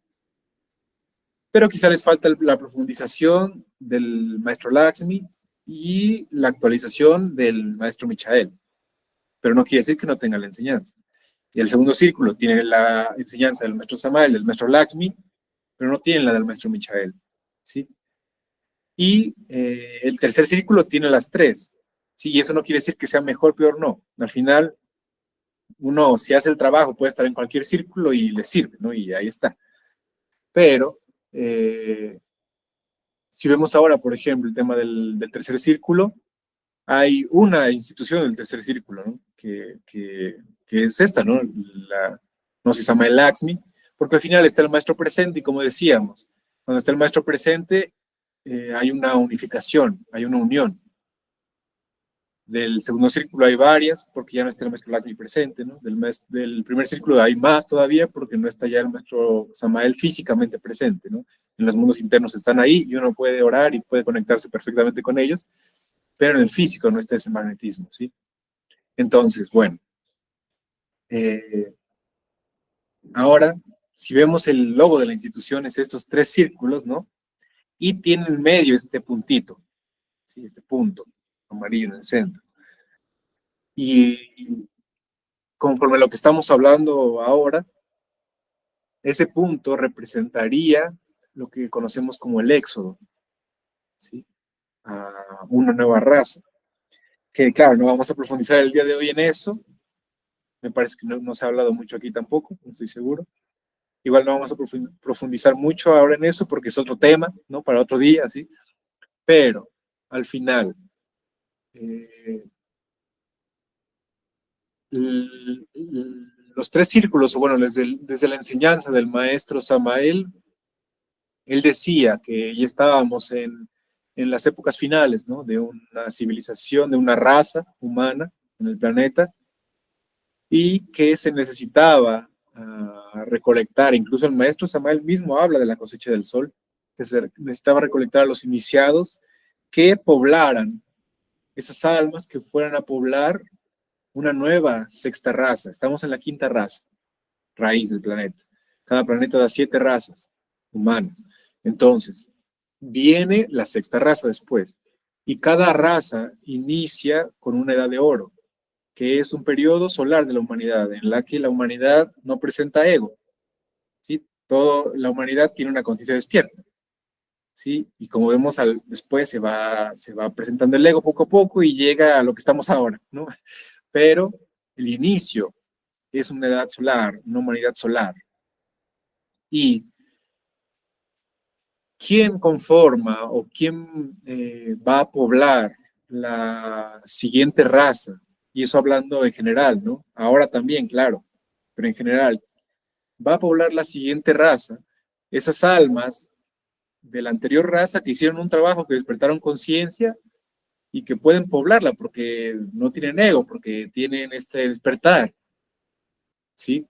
Pero quizá les falta la profundización del maestro Lakshmi y la actualización del maestro Michael. Pero no quiere decir que no tengan la enseñanza. Y el segundo círculo tiene la enseñanza del maestro Samael, del maestro Lakshmi, pero no tienen la del maestro Michael, ¿sí? Y el tercer círculo tiene las tres, ¿sí? Y eso no quiere decir que sea mejor, peor, no. Al final, uno, si hace el trabajo, puede estar en cualquier círculo y le sirve, ¿no? Y ahí está. Pero, si vemos ahora, por ejemplo, el tema del tercer círculo, hay una institución del tercer círculo, ¿no? Que es esta, ¿no? No se llama el Lakshmi, porque al final está el maestro presente y como decíamos, cuando está el maestro presente hay una unificación, hay una unión. Del segundo círculo hay varias, porque ya no está el maestro Lakshmi presente, ¿no? Del primer círculo hay más todavía, porque no está ya el maestro Samael físicamente presente, ¿no? En los mundos internos están ahí y uno puede orar y puede conectarse perfectamente con ellos, pero en el físico no está ese magnetismo, ¿sí? Entonces, bueno, ahora, si vemos el logo de la institución, es estos tres círculos, ¿no? Y tiene en medio este puntito, ¿sí? Este punto amarillo en el centro. Y conforme a lo que estamos hablando ahora, ese punto representaría lo que conocemos como el éxodo, ¿sí? A una nueva raza. Que claro, no vamos a profundizar el día de hoy en eso, me parece que no se ha hablado mucho aquí tampoco, no estoy seguro. Igual no vamos a profundizar mucho ahora en eso porque es otro tema, ¿no? Para otro día, ¿sí? Pero al final, los tres círculos, o bueno, desde la enseñanza del maestro Samael, él decía que ya estábamos en las épocas finales, ¿no? De una civilización, de una raza humana en el planeta, y que se necesitaba recolectar, incluso el maestro Samael mismo habla de la cosecha del sol, que se necesitaba recolectar a los iniciados que poblaran esas almas, que fueran a poblar una nueva sexta raza. Estamos en la quinta raza, raíz del planeta. Cada planeta da 7 razas humanas. Entonces, viene la sexta raza después. Y cada raza inicia con una edad de oro, que es un periodo solar de la humanidad, en la que la humanidad no presenta ego, ¿sí? Toda la humanidad tiene una conciencia despierta, ¿sí? Y como vemos, después se va presentando el ego poco a poco y llega a lo que estamos ahora, ¿no? Pero el inicio es una edad solar, una humanidad solar. Y ¿quién conforma o quién va a poblar la siguiente raza? Y eso hablando en general, ¿no? Ahora también, claro, pero en general, va a poblar la siguiente raza, esas almas de la anterior raza que hicieron un trabajo, que despertaron conciencia y que pueden poblarla porque no tienen ego, porque tienen este despertar, ¿sí?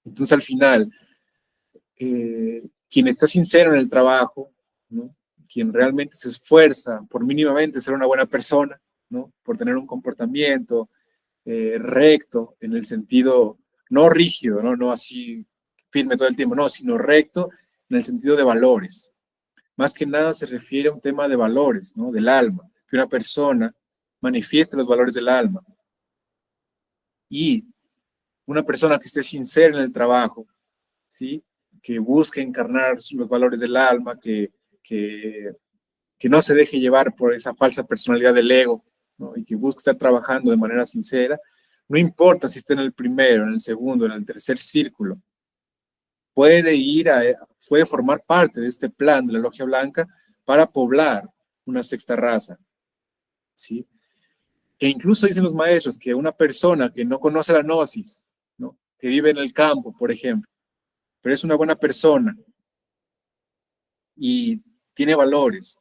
Entonces al final, quien está sincero en el trabajo, ¿no? Quien realmente se esfuerza por mínimamente ser una buena persona, ¿no? Por tener un comportamiento recto en el sentido, no rígido, ¿no? No así firme todo el tiempo, no, sino recto en el sentido de valores. Más que nada se refiere a un tema de valores, ¿no? Del alma, que una persona manifieste los valores del alma. Y una persona que esté sincera en el trabajo, ¿sí? Que busque encarnar los valores del alma, que no se deje llevar por esa falsa personalidad del ego, ¿no? Y que busque estar trabajando de manera sincera, no importa si está en el primero, en el segundo, en el tercer círculo, puede formar parte de este plan de la Logia Blanca para poblar una sexta raza, ¿sí? E incluso dicen los maestros que una persona que no conoce la gnosis, ¿no? Que vive en el campo, por ejemplo, pero es una buena persona y tiene valores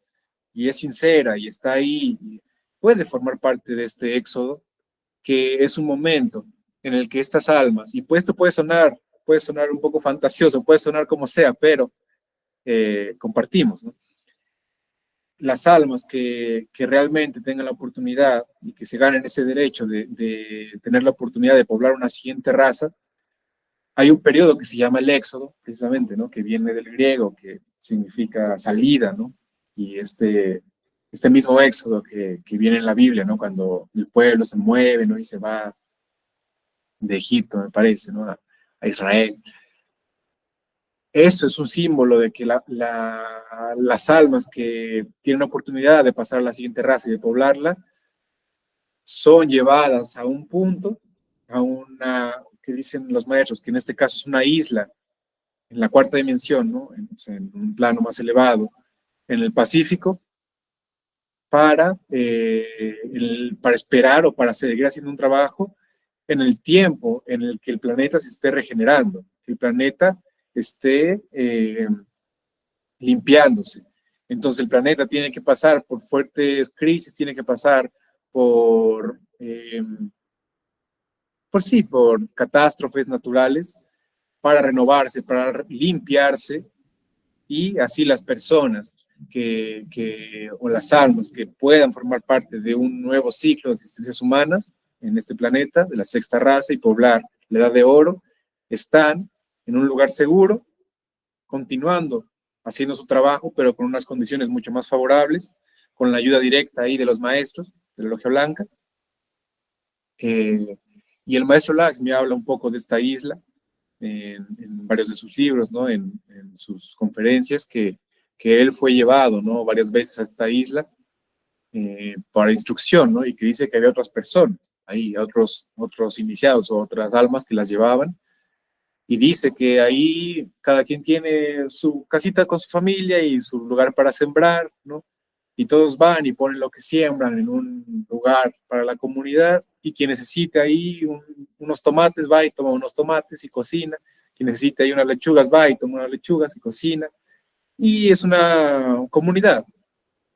y es sincera y está ahí, y puede formar parte de este éxodo, que es un momento en el que estas almas, y pues esto puede sonar un poco fantasioso, puede sonar como sea, pero compartimos, ¿no? Las almas que realmente tengan la oportunidad y que se ganen ese derecho de tener la oportunidad de poblar una siguiente raza, hay un periodo que se llama el éxodo, precisamente, ¿no? Que viene del griego, que significa salida, ¿no? Y este mismo éxodo que viene en la Biblia, ¿no? Cuando el pueblo se mueve, ¿no? Y se va de Egipto, me parece, ¿no? A Israel. Eso es un símbolo de que las almas que tienen la oportunidad de pasar a la siguiente raza y de poblarla, son llevadas a un punto, que dicen los maestros, que en este caso es una isla, en la cuarta dimensión, ¿no? En un plano más elevado, en el Pacífico, para esperar o para seguir haciendo un trabajo en el tiempo en el que el planeta se esté regenerando, que el planeta esté limpiándose. Entonces el planeta tiene que pasar por fuertes crisis, tiene que pasar por catástrofes naturales para renovarse, para limpiarse, y así las personas o las almas que puedan formar parte de un nuevo ciclo de existencias humanas en este planeta, de la sexta raza, y poblar la edad de oro, están en un lugar seguro, continuando haciendo su trabajo, pero con unas condiciones mucho más favorables, con la ayuda directa ahí de los maestros de la Logia Blanca. Y el maestro Lax me habla un poco de esta isla en varios de sus libros, ¿no? En sus conferencias, que él fue llevado, ¿no? Varias veces a esta isla para instrucción, ¿no? Y que dice que había otras personas ahí a otros iniciados o otras almas que las llevaban, y dice que ahí cada quien tiene su casita con su familia y su lugar para sembrar, ¿no? Y todos van y ponen lo que siembran en un lugar para la comunidad, y quien necesite ahí unos tomates va y toma unos tomates y cocina, quien necesite ahí unas lechugas va y toma unas lechugas y cocina, y es una comunidad,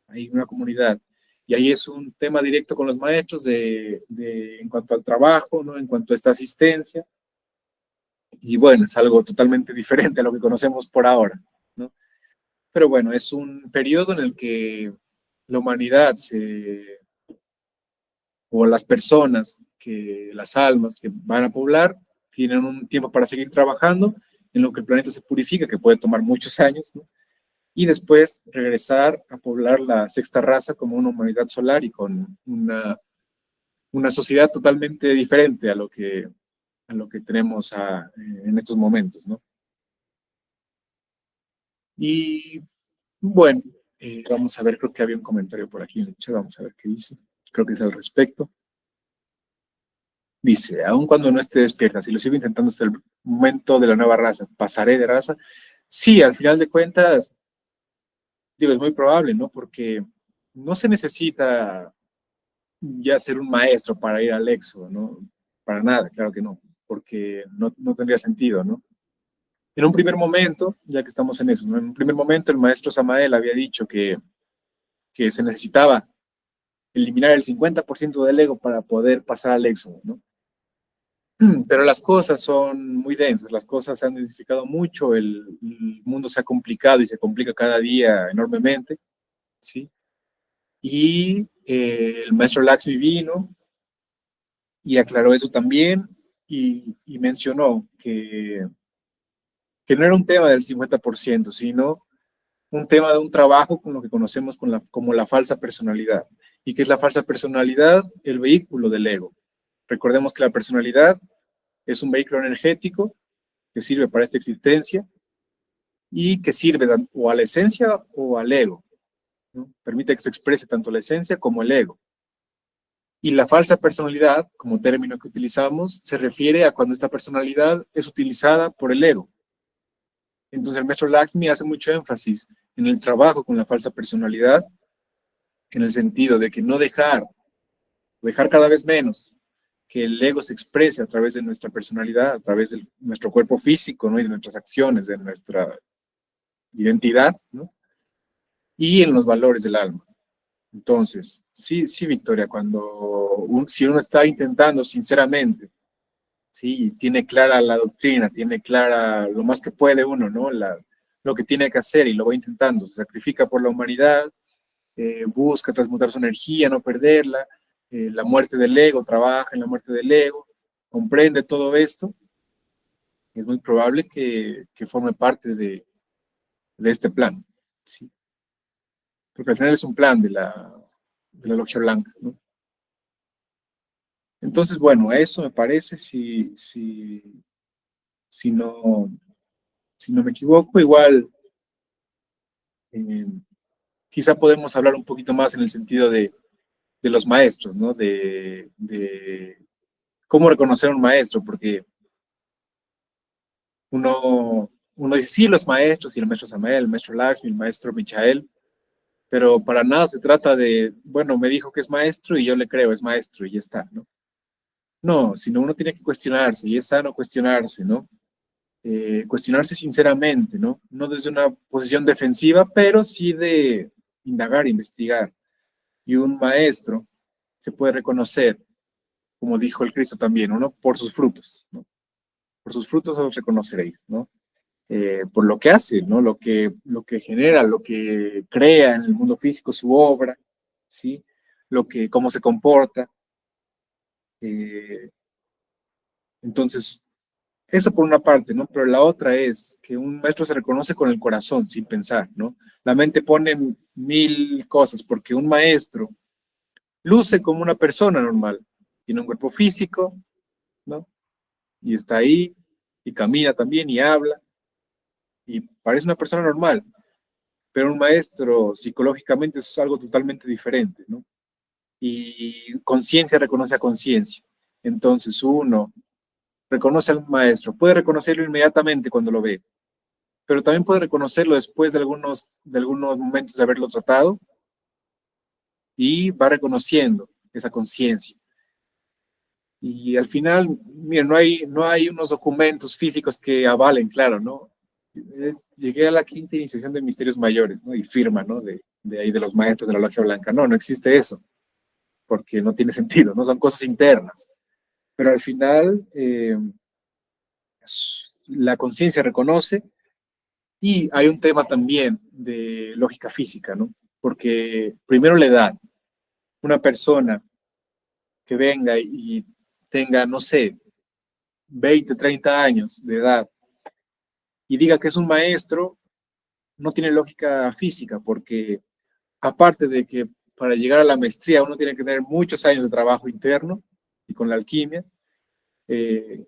hay una comunidad. Y ahí es un tema directo con los maestros en cuanto al trabajo, ¿no? En cuanto a esta asistencia. Y bueno, es algo totalmente diferente a lo que conocemos por ahora, ¿no? Pero bueno, es un periodo en el que la humanidad o las personas, las almas que van a poblar, tienen un tiempo para seguir trabajando en lo que el planeta se purifica, que puede tomar muchos años, ¿no? Y después regresar a poblar la sexta raza como una humanidad solar y con una sociedad totalmente diferente a lo que tenemos en estos momentos, ¿no? Y bueno, vamos a ver, creo que había un comentario por aquí en el chat, vamos a ver qué dice. Creo que es al respecto. Dice, aun cuando no esté despierta, si lo sigo intentando hasta el momento de la nueva raza, ¿pasaré de raza? Sí, al final de cuentas, digo, es muy probable, ¿no? Porque no se necesita ya ser un maestro para ir al éxodo, ¿no? Para nada, claro que no, porque no tendría sentido, ¿no? En un primer momento, ya que estamos en eso, ¿no? En un primer momento el maestro Samael había dicho que se necesitaba eliminar el 50% del ego para poder pasar al éxodo, ¿no? Pero las cosas son muy densas, las cosas se han densificado mucho, el mundo se ha complicado y se complica cada día enormemente, ¿sí? Y el maestro Laxmi vino y aclaró eso también y mencionó que no era un tema del 50%, sino un tema de un trabajo con lo que conocemos como la falsa personalidad. ¿Y qué es la falsa personalidad? El vehículo del ego. Recordemos que la personalidad es un vehículo energético que sirve para esta existencia y que sirve o a la esencia o al ego, ¿no? Permite que se exprese tanto la esencia como el ego. Y la falsa personalidad, como término que utilizamos, se refiere a cuando esta personalidad es utilizada por el ego. Entonces el maestro Lakshmi hace mucho énfasis en el trabajo con la falsa personalidad, en el sentido de que no dejar cada vez menos que el ego se exprese a través de nuestra personalidad, a través de nuestro cuerpo físico, ¿no? Y de nuestras acciones, de nuestra identidad, ¿no? Y en los valores del alma. Entonces, sí, Victoria, si uno está intentando sinceramente, sí, tiene clara la doctrina, tiene clara lo más que puede uno, ¿no? Lo que tiene que hacer y lo va intentando, se sacrifica por la humanidad, busca transmutar su energía, no perderla, la muerte del ego, trabaja en la muerte del ego, comprende todo esto, es muy probable que forme parte de este plan, ¿sí? Porque al final es un plan de la Logia Blanca, ¿no? Entonces, bueno, eso me parece, si no me equivoco, igual eh, quizá podemos hablar un poquito más en el sentido de los maestros, ¿no? De cómo reconocer a un maestro, porque uno dice, sí, los maestros, y el maestro Samael, el maestro Lakshmi, el maestro Michael, pero para nada se trata de, bueno, me dijo que es maestro y yo le creo, es maestro y ya está, ¿no? No, sino uno tiene que cuestionarse, y es sano cuestionarse, ¿no? Cuestionarse sinceramente, ¿no? No desde una posición defensiva, pero sí de indagar, investigar. Y un maestro se puede reconocer, como dijo el Cristo también, ¿no? Por sus frutos, ¿no? Por sus frutos os reconoceréis, ¿no? Por lo que hace, ¿no? Lo que genera, lo que crea en el mundo físico, su obra, ¿sí? Cómo se comporta. Eh, entonces, eso por una parte, ¿no? Pero la otra es que un maestro se reconoce con el corazón, sin pensar, ¿no? La mente pone mil cosas, porque un maestro luce como una persona normal. Tiene un cuerpo físico, ¿no? Y está ahí, y camina también, y habla, y parece una persona normal. Pero un maestro psicológicamente es algo totalmente diferente, ¿no? y conciencia reconoce a conciencia. Entonces uno reconoce al maestro, puede reconocerlo inmediatamente cuando lo ve, pero también puede reconocerlo después de algunos momentos de haberlo tratado y va reconociendo esa conciencia. Y al final, mira, no hay unos documentos físicos que avalen, claro, ¿no? Llegué a la quinta iniciación de misterios mayores, ¿no? Y firma, ¿no? De ahí de los maestros de la logia blanca. No, no existe eso, porque no tiene sentido, ¿no? Son cosas internas. Pero al final, la conciencia reconoce y hay un tema también de lógica física, ¿no? Porque primero la edad. Una persona que venga y tenga, no sé, 20, 30 años de edad y diga que es un maestro, no tiene lógica física, porque aparte de que para llegar a la maestría uno tiene que tener muchos años de trabajo interno y con la alquimia, eh,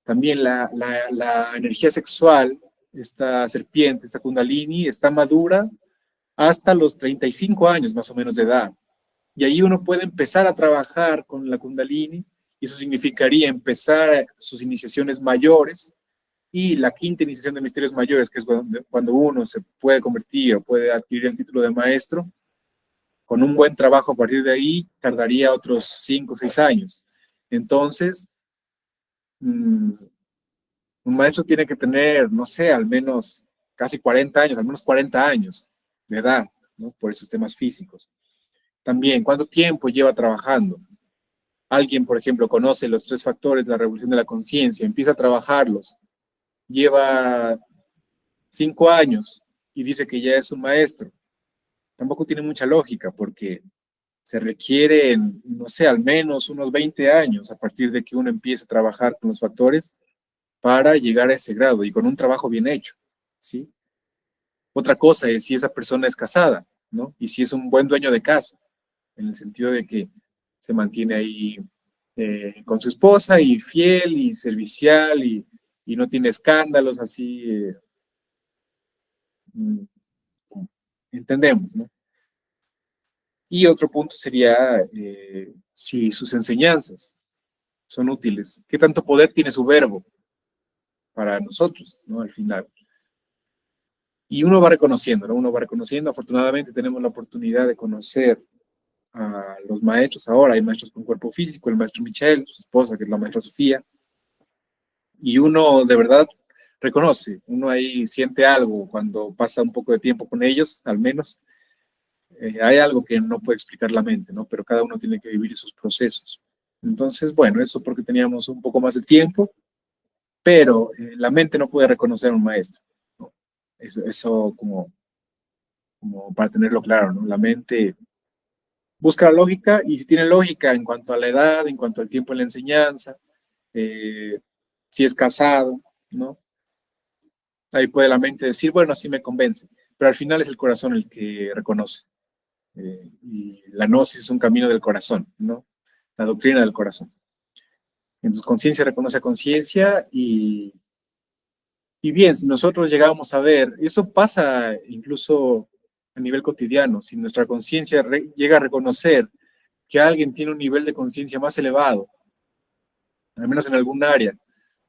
también la energía sexual, esta serpiente, esta kundalini, está madura hasta los 35 años más o menos de edad. Y ahí uno puede empezar a trabajar con la kundalini, y eso significaría empezar sus iniciaciones mayores, y la quinta iniciación de misterios mayores, que es cuando uno se puede convertir o puede adquirir el título de maestro, con un buen trabajo a partir de ahí, tardaría otros 5 o 6 años. Entonces, un maestro tiene que tener, no sé, al menos casi 40 años, al menos 40 años de edad, ¿no? Por esos temas físicos. También, ¿cuánto tiempo lleva trabajando? Alguien, por ejemplo, conoce los 3 factores de la revolución de la conciencia, empieza a trabajarlos, lleva 5 años y dice que ya es un maestro. Tampoco tiene mucha lógica porque se requieren, no sé, al menos unos 20 años a partir de que uno empiece a trabajar con los factores para llegar a ese grado y con un trabajo bien hecho, ¿sí? Otra cosa es si esa persona es casada, ¿no? Y si es un buen dueño de casa, en el sentido de que se mantiene ahí con su esposa y fiel y servicial y no tiene escándalos así, mm, entendemos, ¿no? Y otro punto sería si sus enseñanzas son útiles, qué tanto poder tiene su verbo para nosotros, ¿no? Al final. Y uno va reconociendo, ¿no? Uno va reconociendo. Afortunadamente tenemos la oportunidad de conocer a los maestros ahora. Hay maestros con cuerpo físico, el maestro Michel, su esposa, que es la maestra Sofía. Y uno de verdad reconoce, uno ahí siente algo cuando pasa un poco de tiempo con ellos, al menos. Hay algo que no puede explicar la mente, ¿no? Pero cada uno tiene que vivir sus procesos. Entonces, bueno, eso porque teníamos un poco más de tiempo, pero la mente no puede reconocer a un maestro, ¿no? Eso como para tenerlo claro, ¿no? La mente busca la lógica y si tiene lógica en cuanto a la edad, en cuanto al tiempo en la enseñanza, si es casado, ¿no? Ahí puede la mente decir, bueno, así me convence, pero al final es el corazón el que reconoce. Y la gnosis es un camino del corazón, ¿no? La doctrina del corazón. Entonces, conciencia reconoce a conciencia y bien, si nosotros llegamos a ver, eso pasa incluso a nivel cotidiano, si nuestra conciencia llega a reconocer que alguien tiene un nivel de conciencia más elevado, al menos en algún área,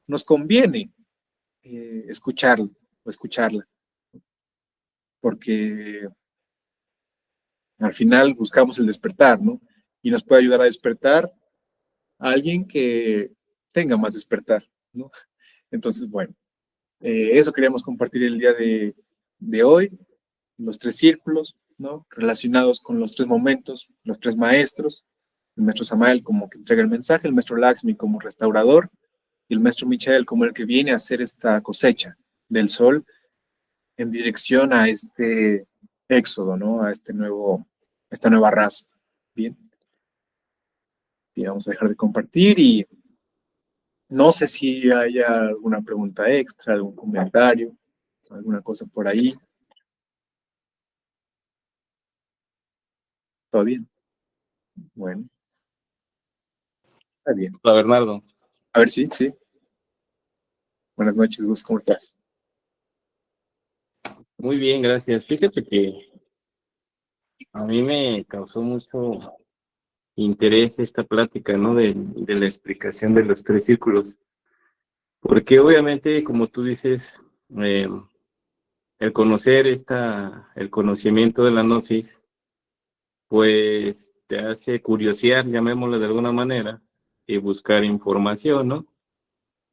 nos conviene escucharlo o escucharla, porque al final buscamos el despertar, ¿no? Y nos puede ayudar a despertar a alguien que tenga más despertar, ¿no? Entonces, bueno, eso queríamos compartir el día de hoy, los 3 círculos, ¿no? Relacionados con los 3 momentos, los 3 maestros, el maestro Samael como que entrega el mensaje, el maestro Lakshmi como restaurador y el maestro Michael como el que viene a hacer esta cosecha del sol en dirección a este éxodo, ¿no? A esta nueva raza. Bien, y vamos a dejar de compartir y no sé si haya alguna pregunta extra, algún comentario, alguna cosa por ahí. ¿Todo bien? Bueno, está bien. Hola, Bernardo. A ver, sí, sí. Buenas noches, Gus, ¿cómo estás? Muy bien, gracias. Fíjate que a mí me causó mucho interés esta plática, ¿no? De la explicación de los tres círculos. Porque obviamente, como tú dices, eh, el conocer el conocimiento de la gnosis, pues te hace curiosear, llamémoslo de alguna manera, y buscar información, ¿no?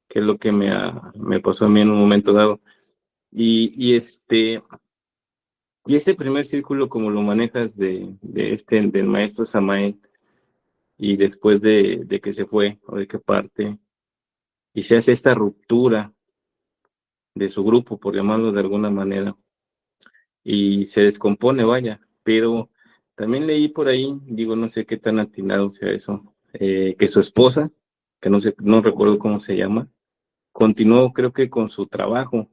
Que es lo que me pasó a mí en un momento dado. Y este primer círculo, como lo manejas del maestro Samael, y después de que se fue, o de que parte, y se hace esta ruptura de su grupo, por llamarlo de alguna manera, y se descompone, vaya, pero también leí por ahí, digo, no sé qué tan atinado sea eso, que su esposa, que no sé, no recuerdo cómo se llama, continuó, creo que con su trabajo,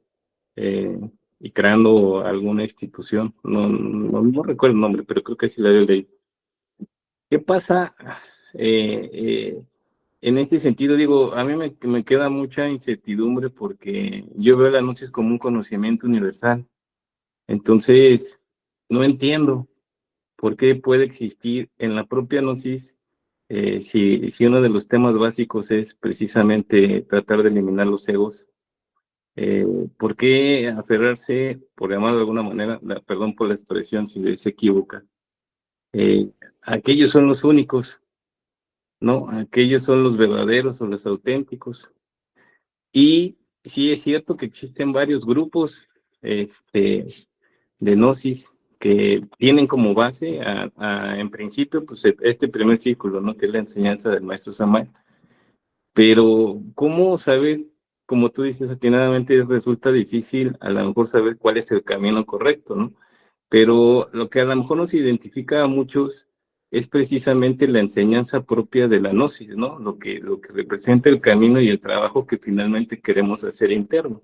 eh, y creando alguna institución, no recuerdo el nombre, pero creo que sí la había leído. ¿Qué pasa? Eh, eh, en este sentido, digo, a mí me queda mucha incertidumbre porque yo veo las gnosis como un conocimiento universal. Entonces, no entiendo por qué puede existir en la propia gnosis, si uno de los temas básicos es precisamente tratar de eliminar los egos. ¿Por qué aferrarse, por llamarlo de alguna manera, perdón por la expresión si se equivoca, aquellos son los únicos, ¿no? Aquellos son los verdaderos o los auténticos. Y sí es cierto que existen varios grupos de gnosis que tienen como base, en principio, pues este primer círculo, ¿no? Que es la enseñanza del maestro Samael. Pero, ¿cómo saber? Como tú dices, atinadamente resulta difícil a lo mejor saber cuál es el camino correcto, ¿no? Pero lo que a lo mejor nos identifica a muchos es precisamente la enseñanza propia de la gnosis, ¿no? Lo que representa el camino y el trabajo que finalmente queremos hacer interno.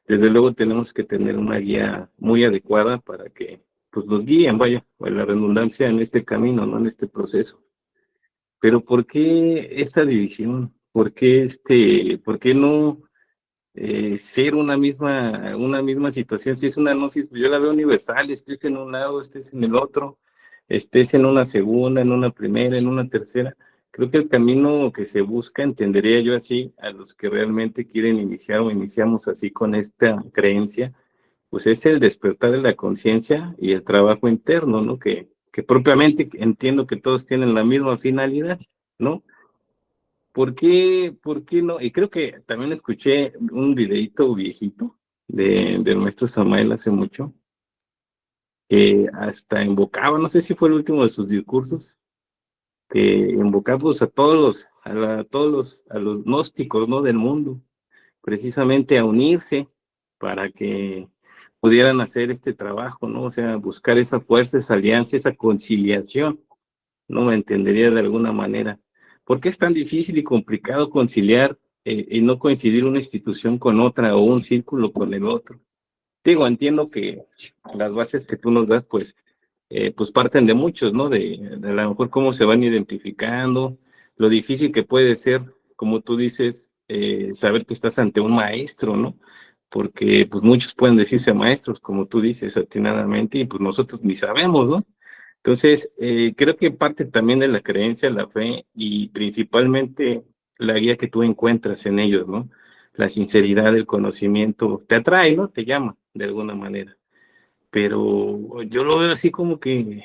Desde luego tenemos que tener una guía muy adecuada para que pues, nos guíen, vaya, la redundancia en este camino, ¿no? En este proceso. Pero ¿por qué esta división? ¿Por qué no ser una misma situación? Si es una gnosis, yo la veo universal, estés en un lado, estés en el otro, estés en una segunda, en una primera, en una tercera. Creo que el camino que se busca, entendería yo así, a los que realmente quieren iniciar o iniciamos así con esta creencia, pues es el despertar de la conciencia y el trabajo interno, ¿no? Que propiamente entiendo que todos tienen la misma finalidad, ¿no? ¿Por qué no? Y creo que también escuché un videito viejito del maestro Samael hace mucho, que hasta invocaba, no sé si fue el último de sus discursos, que invocaba pues, a los gnósticos, ¿no? Del mundo, precisamente a unirse para que pudieran hacer este trabajo, ¿no? O sea, buscar esa fuerza, esa alianza, esa conciliación, no me entendería de alguna manera. ¿Por qué es tan difícil y complicado conciliar y no coincidir una institución con otra o un círculo con el otro? Digo, entiendo que las bases que tú nos das, pues parten de muchos, ¿no? De a lo mejor cómo se van identificando, lo difícil que puede ser, como tú dices, saber que estás ante un maestro, ¿no? Porque pues muchos pueden decirse maestros, como tú dices, atinadamente, y pues nosotros ni sabemos, ¿no? Entonces, creo que parte también de la creencia, la fe y principalmente la guía que tú encuentras en ellos, ¿no? La sinceridad, el conocimiento, te atrae, ¿no? Te llama de alguna manera. Pero yo lo veo así como que,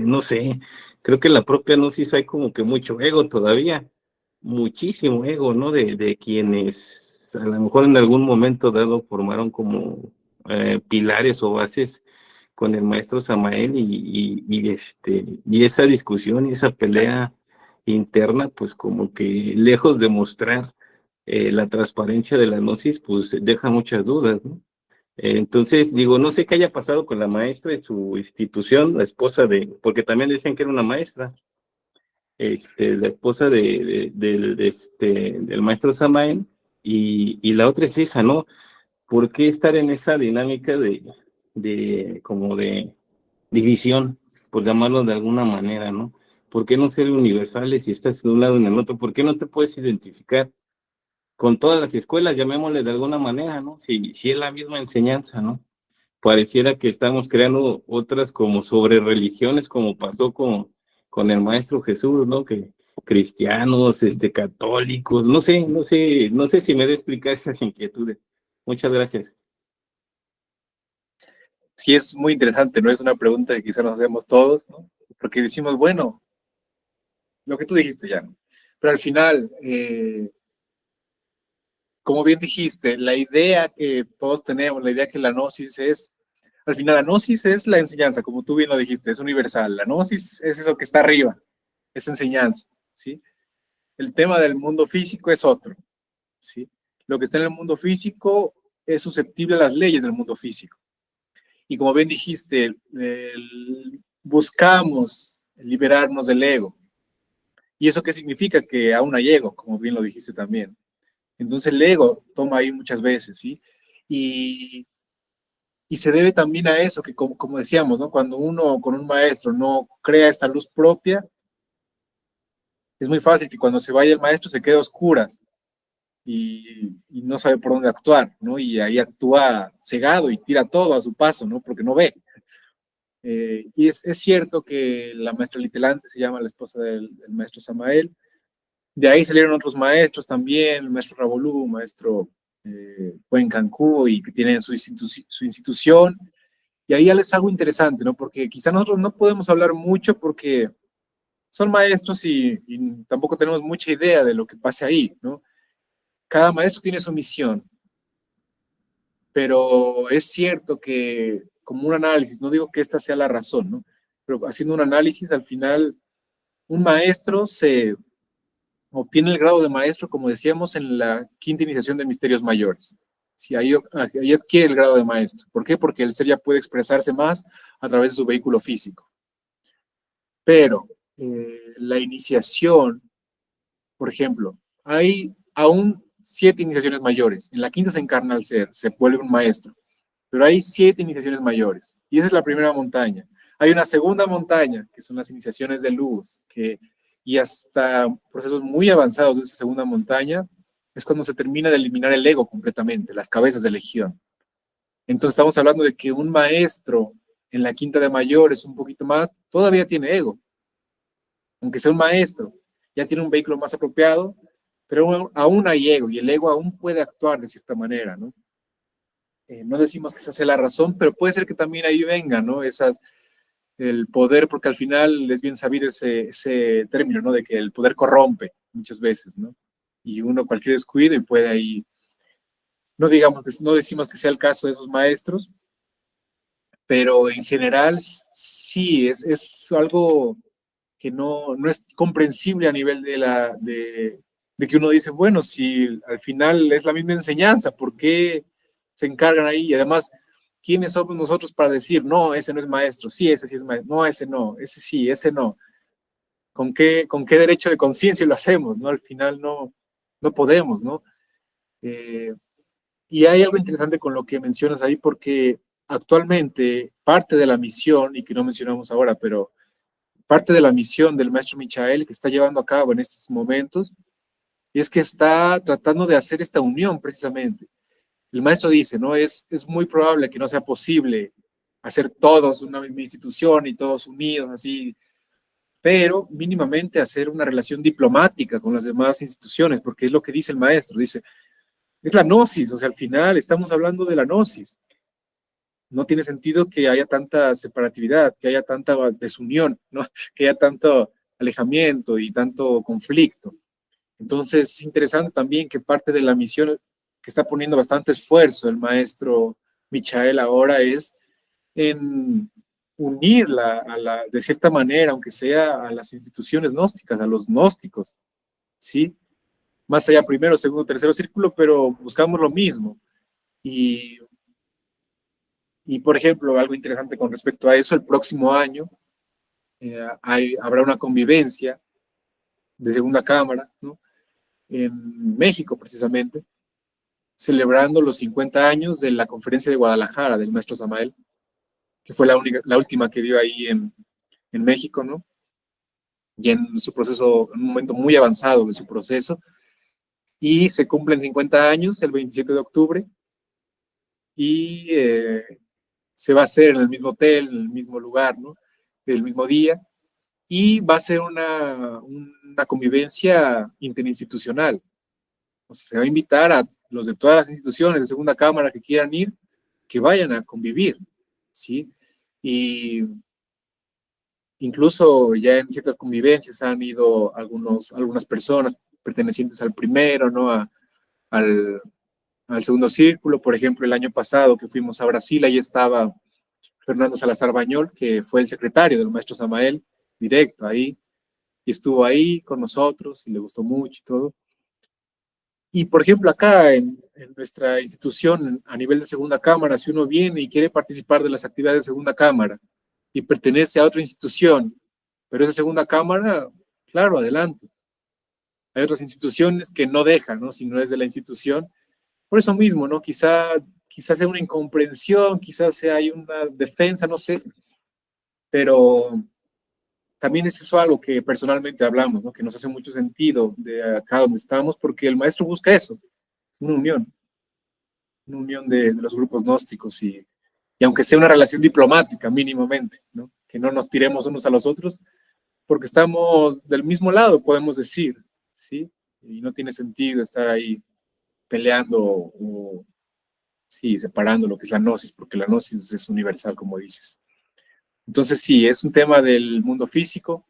no sé, creo que en la propia gnosis hay como que mucho ego todavía, muchísimo ego, ¿no? De quienes a lo mejor en algún momento dado formaron como pilares o bases con el maestro Samael y esa discusión y esa pelea interna, pues como que lejos de mostrar la transparencia de la gnosis, pues deja muchas dudas, ¿no? Entonces, digo, no sé qué haya pasado con la maestra de su institución, la esposa porque también decían que era una maestra, la esposa del maestro Samael, y la otra es esa, ¿no? ¿Por qué estar en esa dinámica como de división, por llamarlo de alguna manera, ¿no? ¿Por qué no ser universales si estás de un lado y en el otro? ¿Por qué no te puedes identificar con todas las escuelas, llamémosle de alguna manera, ¿no? Si es la misma enseñanza, ¿no? Pareciera que estamos creando otras como sobre religiones, como pasó con con el Maestro Jesús, ¿no? Que cristianos, católicos, no sé si me da explicar esas inquietudes. Muchas gracias. Sí, es muy interesante, ¿no? Es una pregunta que quizás nos hacemos todos, ¿no? Porque decimos, bueno, lo que tú dijiste ya, ¿no? Pero al final, como bien dijiste, la idea que todos tenemos, la idea que la gnosis es, al final la gnosis es la enseñanza, como tú bien lo dijiste, es universal. La gnosis es eso que está arriba, es enseñanza, ¿sí? El tema del mundo físico es otro, ¿sí? Lo que está en el mundo físico es susceptible a las leyes del mundo físico. Y como bien dijiste, buscamos liberarnos del ego. ¿Y eso qué significa? Que aún hay ego, como bien lo dijiste también. Entonces el ego toma ahí muchas veces, ¿sí? Y, y se debe también a eso, que como decíamos, ¿no? Cuando uno con un maestro no crea esta luz propia, es muy fácil que cuando se vaya el maestro se quede a oscuras y no sabe por dónde actuar, ¿no? Y ahí actúa cegado y tira todo a su paso, ¿no? Porque no ve. Y es cierto que la maestra Litelante se llama la esposa del maestro Samael. De ahí salieron otros maestros también, el maestro Rabolú, maestro Cancú, y que tienen su institución. Y ahí ya les algo interesante, ¿no? Porque quizá nosotros no podemos hablar mucho porque son maestros y tampoco tenemos mucha idea de lo que pasa ahí, ¿no? Cada maestro tiene su misión, pero es cierto que como un análisis, no digo que esta sea la razón, ¿no? Pero haciendo un análisis, al final, un maestro se obtiene el grado de maestro, como decíamos, en la quinta iniciación de misterios mayores. Sí, ahí adquiere el grado de maestro. ¿Por qué? Porque el ser ya puede expresarse más a través de su vehículo físico. Pero la iniciación, por ejemplo, hay aún 7 iniciaciones mayores. En la quinta se encarna el ser, se vuelve un maestro. Pero hay 7 iniciaciones mayores. Y esa es la primera montaña. Hay una segunda montaña, que son las iniciaciones de luz, y hasta procesos muy avanzados de esa segunda montaña, es cuando se termina de eliminar el ego completamente, las cabezas de legión. Entonces estamos hablando de que un maestro en la quinta de mayores, un poquito más, todavía tiene ego. Aunque sea un maestro, ya tiene un vehículo más apropiado, pero aún hay ego, y el ego aún puede actuar de cierta manera, ¿no? No decimos que esa sea la razón, pero puede ser que también ahí venga, ¿no? El poder, porque al final es bien sabido ese término, ¿no? De que el poder corrompe muchas veces, ¿no? Y uno cualquier descuido y puede ahí, no decimos que sea el caso de esos maestros, pero en general sí, es algo que no es comprensible a nivel de que uno dice, bueno, si al final es la misma enseñanza, ¿por qué se encargan ahí? Y además, ¿quiénes somos nosotros para decir, no, ese no es maestro, sí, ese sí es maestro, no, ese sí, ese no? ¿Con qué derecho de conciencia lo hacemos, no? Al final no podemos, ¿no? Eh, y hay algo interesante con lo que mencionas ahí, porque actualmente parte de la misión, y que no mencionamos ahora, pero parte de la misión del maestro Michael que está llevando a cabo en estos momentos, es que está tratando de hacer esta unión precisamente. El maestro dice, ¿no? Es muy probable que no sea posible hacer todos una misma institución y todos unidos así, pero mínimamente hacer una relación diplomática con las demás instituciones, porque es lo que dice el maestro, dice, es la gnosis, o sea, al final estamos hablando de la gnosis. No tiene sentido que haya tanta separatividad, que haya tanta desunión, ¿no? Que haya tanto alejamiento y tanto conflicto. Entonces, es interesante también que parte de la misión que está poniendo bastante esfuerzo el maestro Michael ahora es en unir de cierta manera, aunque sea a las instituciones gnósticas, a los gnósticos, ¿sí? Más allá primero, segundo, tercero círculo, pero buscamos lo mismo. Y por ejemplo, algo interesante con respecto a eso, el próximo año habrá una convivencia de segunda cámara, ¿no? En México precisamente, celebrando los 50 años de la conferencia de Guadalajara del maestro Samael, que fue la última que dio ahí en México, ¿no? Y en su proceso, en un momento muy avanzado de su proceso, y se cumplen 50 años el 27 de octubre, y se va a hacer en el mismo hotel, en el mismo lugar, ¿no? El mismo día, y va a ser una convivencia interinstitucional. O sea, se va a invitar a los de todas las instituciones de segunda cámara que quieran ir, que vayan a convivir, ¿sí? Y incluso ya en ciertas convivencias han ido algunas personas pertenecientes al primero, ¿no? Al segundo círculo. Por ejemplo, el año pasado que fuimos a Brasil, ahí estaba Fernando Salazar Bañol, que fue el secretario del maestro Samael, directo ahí, y estuvo ahí con nosotros y le gustó mucho y todo. Y por ejemplo, acá en nuestra institución, a nivel de segunda cámara, si uno viene y quiere participar de las actividades de segunda cámara y pertenece a otra institución, pero es de segunda cámara, claro, adelante. Hay otras instituciones que no dejan, ¿no? Si no es de la institución. Por eso mismo, ¿no? Quizás sea una incomprensión, quizás sea hay una defensa, no sé, pero también es eso algo que personalmente hablamos, ¿no? Que nos hace mucho sentido de acá donde estamos, porque el maestro busca eso, es una unión de los grupos gnósticos y aunque sea una relación diplomática mínimamente, ¿no? Que no nos tiremos unos a los otros, porque estamos del mismo lado, podemos decir, ¿sí? Y no tiene sentido estar ahí peleando o, sí, separando lo que es la gnosis, porque la gnosis es universal, como dices. Entonces, sí, es un tema del mundo físico.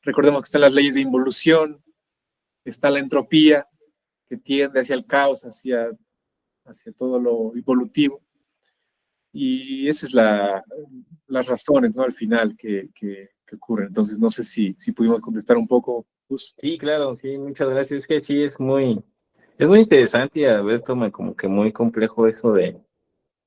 Recordemos que están las leyes de involución, está la entropía, que tiende hacia el caos, hacia todo lo evolutivo. Y esas es las razones, ¿no? Al final que ocurren. Entonces, no sé si pudimos contestar un poco, Gus. Sí, claro, sí, muchas gracias. Es que sí, es muy interesante y a veces toma como que muy complejo eso de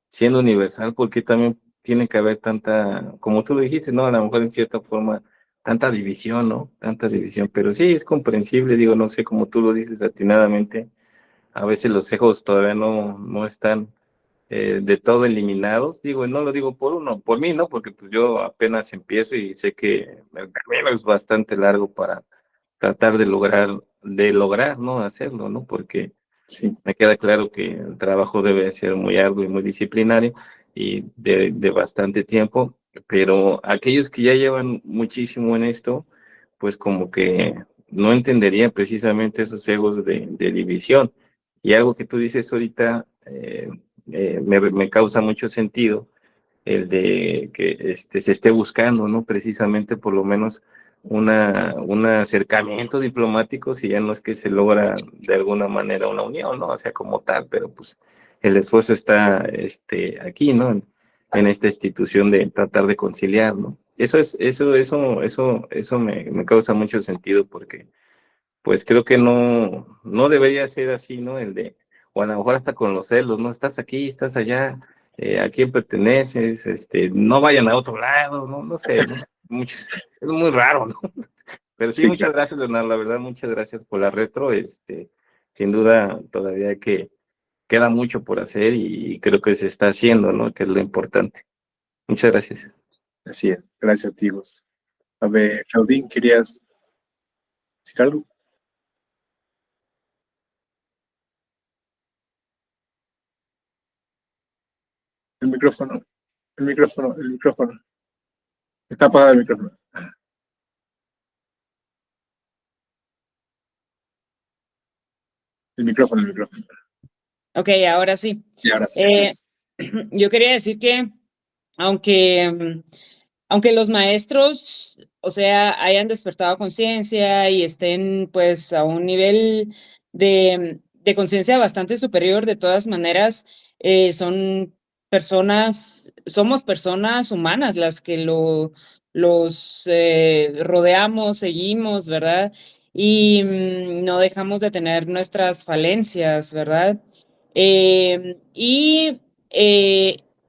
siendo universal, porque también tiene que haber tanta, como tú lo dijiste, ¿no? A lo mejor en cierta forma, tanta división, ¿no? Tanta división, pero sí, es comprensible, digo, no sé, como tú lo dices atinadamente, a veces los egos todavía no están de todo eliminados, digo, no lo digo por uno, por mí, ¿no? Porque pues yo apenas empiezo y sé que el camino es bastante largo para tratar de lograr, ¿no? Hacerlo, ¿no? Porque Sí, me queda claro que el trabajo debe ser muy arduo y muy disciplinario y de bastante tiempo, pero aquellos que ya llevan muchísimo en esto, pues como que no entenderían precisamente esos egos de división. Y algo que tú dices ahorita me causa mucho sentido, el de que se esté buscando, ¿no? Precisamente por lo menos un acercamiento diplomático, si ya no es que se logra de alguna manera una unión, ¿no? O sea, como tal, pero pues el esfuerzo está aquí, ¿no? En esta institución de tratar de conciliar, ¿no? Eso me causa mucho sentido porque pues creo que no debería ser así, ¿no? O a lo mejor hasta con los celos, ¿no? Estás aquí, estás allá, ¿a quién perteneces? No vayan a otro lado, ¿no? No sé, ¿no? Es muy raro, ¿no? Pero sí, sí, muchas claro. gracias, Leonardo, la verdad, muchas gracias por la retro, sin duda todavía que queda mucho por hacer y creo que se está haciendo, ¿no? Que es lo importante. Muchas gracias. Así es. Gracias a ti, Gus. A ver, Claudín, ¿querías decir algo? El micrófono, el micrófono. Está apagado el micrófono. El micrófono, el micrófono. Ok, ahora sí. Y ahora sí, sí, Eh, sí. yo quería decir que aunque, aunque los maestros, o sea, hayan despertado conciencia y estén pues a un nivel de conciencia bastante superior, de todas maneras, somos personas humanas las que los rodeamos, seguimos, ¿verdad? Y no dejamos de tener nuestras falencias, ¿verdad? Y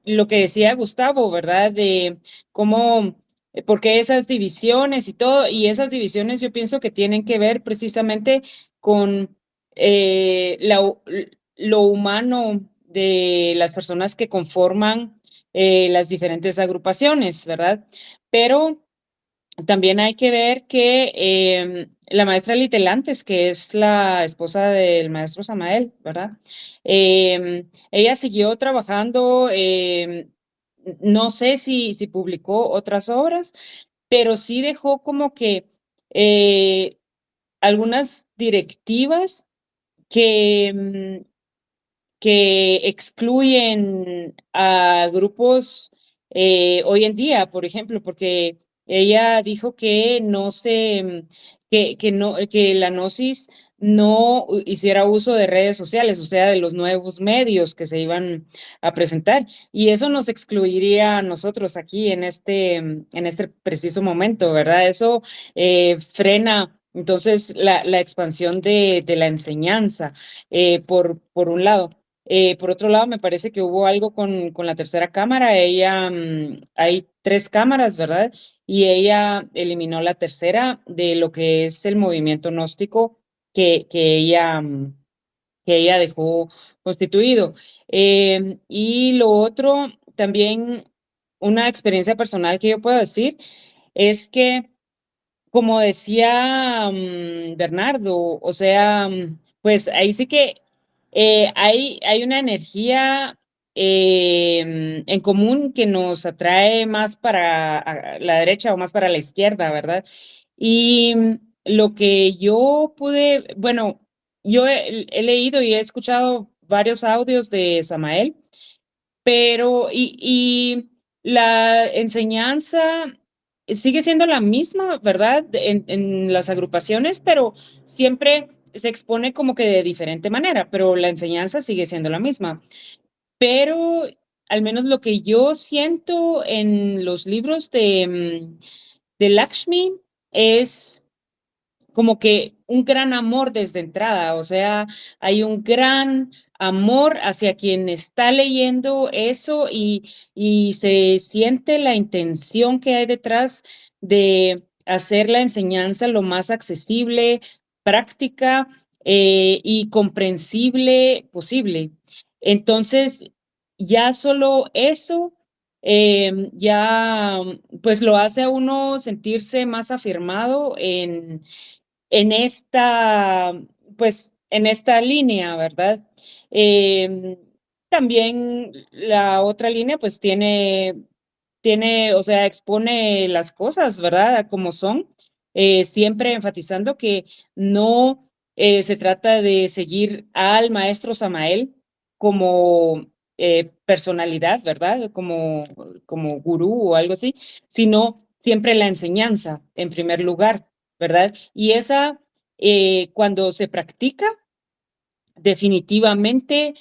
lo que decía Gustavo, ¿verdad? De cómo, porque esas divisiones y todo, y esas divisiones yo pienso que tienen que ver precisamente con lo humano de las personas que conforman las diferentes agrupaciones, ¿verdad? Pero también hay que ver que la maestra Litelantes, que es la esposa del maestro Samael, ¿verdad? Ella siguió trabajando, no sé si publicó otras obras, pero sí dejó como que algunas directivas que, que excluyen a grupos hoy en día, por ejemplo, porque ella dijo que no se, que no, que la Gnosis no hiciera uso de redes sociales, o sea, de los nuevos medios que se iban a presentar. Y eso nos excluiría a nosotros aquí en este preciso momento, ¿verdad? Eso frena entonces la expansión de la enseñanza, por un lado. Por otro lado, me parece que hubo algo con la tercera cámara. Ella, hay 3 cámaras, ¿verdad? Y ella eliminó la tercera de lo que es el movimiento gnóstico que ella dejó constituido. Y lo otro, también una experiencia personal que yo puedo decir es que como decía Bernardo, o sea, pues ahí sí que hay una energía en común que nos atrae más para la derecha o más para la izquierda, ¿verdad? Y lo que yo pude, bueno, yo he leído y he escuchado varios audios de Samael, pero y la enseñanza sigue siendo la misma, ¿verdad? En las agrupaciones, pero siempre se expone como que de diferente manera, pero la enseñanza sigue siendo la misma. Pero al menos lo que yo siento en los libros de Lakshmi es como que un gran amor desde entrada, o sea, hay un gran amor hacia quien está leyendo eso y se siente la intención que hay detrás de hacer la enseñanza lo más accesible, práctica y comprensible posible. Entonces, ya solo eso ya pues lo hace a uno sentirse más afirmado en esta, pues, en esta línea, ¿verdad? Em, También la otra línea, pues, o sea, expone las cosas, ¿verdad? Como son, siempre enfatizando que no se trata de seguir al maestro Samael como personalidad, ¿verdad? Como gurú o algo así, sino siempre la enseñanza en primer lugar, ¿verdad? Y esa, cuando se practica, definitivamente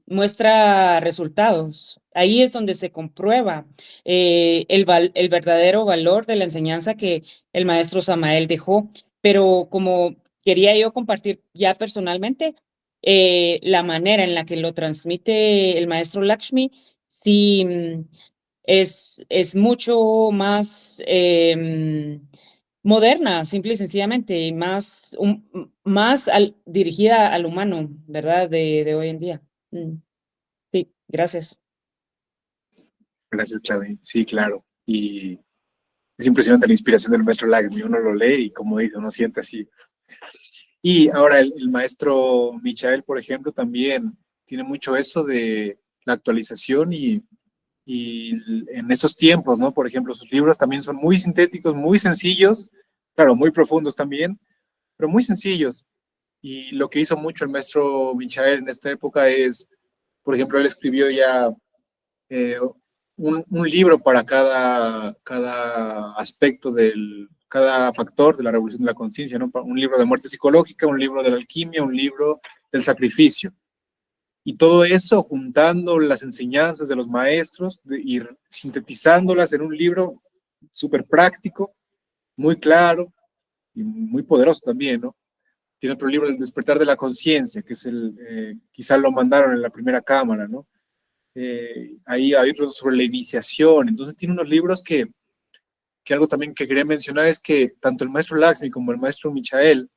muestra resultados. Ahí es donde se comprueba el verdadero valor de la enseñanza que el maestro Samael dejó. Pero como quería yo compartir ya personalmente, la manera en la que lo transmite el maestro Lakshmi, sí, es mucho más moderna, simple y sencillamente, y más dirigida al humano, ¿verdad? De hoy en día. Sí, gracias. Gracias, Claudia. Sí, claro. Y es impresionante la inspiración del maestro Lagmi. Uno lo lee y, como dice, uno siente así. Y ahora el maestro Michael, por ejemplo, también tiene mucho eso de la actualización y en esos tiempos, ¿no? Por ejemplo, sus libros también son muy sintéticos, muy sencillos, claro, muy profundos también, pero muy sencillos. Y lo que hizo mucho el maestro Michael en esta época es, por ejemplo, él escribió ya eh, un libro para cada aspecto cada factor de la revolución de la conciencia, ¿no? Un libro de muerte psicológica, un libro de la alquimia, un libro del sacrificio. Y todo eso juntando las enseñanzas de los maestros y sintetizándolas en un libro súper práctico, muy claro y muy poderoso también, ¿no? Tiene otro libro, El despertar de la conciencia, que es quizá lo mandaron en la primera cámara, ¿no? Ahí hay otros sobre la iniciación. Entonces tiene unos libros que algo también que quería mencionar es que tanto el maestro Laxmi como el maestro Michael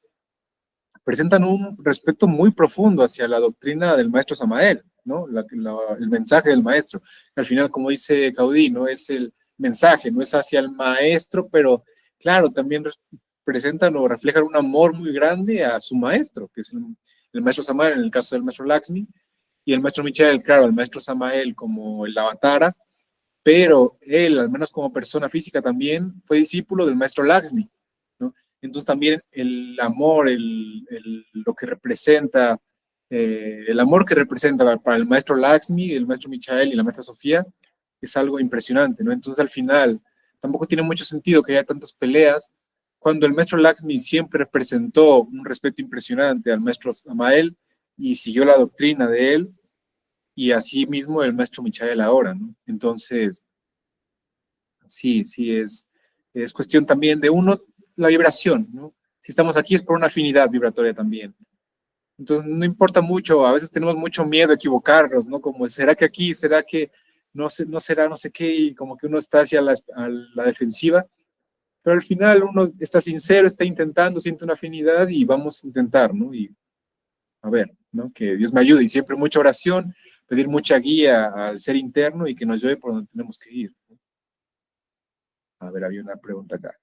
presentan un respeto muy profundo hacia la doctrina del maestro Samael, ¿no? El mensaje del maestro. Al final, como dice Claudí, no es el mensaje, no es hacia el maestro, pero claro, también presentan o reflejan un amor muy grande a su maestro, que es el maestro Samael en el caso del maestro Laxmi, y el maestro Michael, claro, el maestro Samael como el avatara, pero él, al menos como persona física también, fue discípulo del maestro Lakshmi, ¿no? Entonces también el amor, lo que representa, el amor que representa para el maestro Lakshmi, el maestro Michael y la maestra Sofía, es algo impresionante, ¿no? Entonces al final tampoco tiene mucho sentido que haya tantas peleas, cuando el maestro Lakshmi siempre representó un respeto impresionante al maestro Samael y siguió la doctrina de él, y así mismo el maestro Michael ahora, ¿no? Entonces, sí, sí, es cuestión también de uno, la vibración, ¿no? Si estamos aquí es por una afinidad vibratoria también. Entonces, no importa mucho, a veces tenemos mucho miedo a equivocarnos, ¿no? Como, ¿será que aquí, será que no será, no sé qué? Y como que uno está hacia a la defensiva, pero al final uno está sincero, está intentando, siente una afinidad y vamos a intentar, ¿no? Y a ver, ¿no? Que Dios me ayude y siempre mucha oración, pedir mucha guía al ser interno y que nos lleve por donde tenemos que ir. A ver, había una pregunta acá.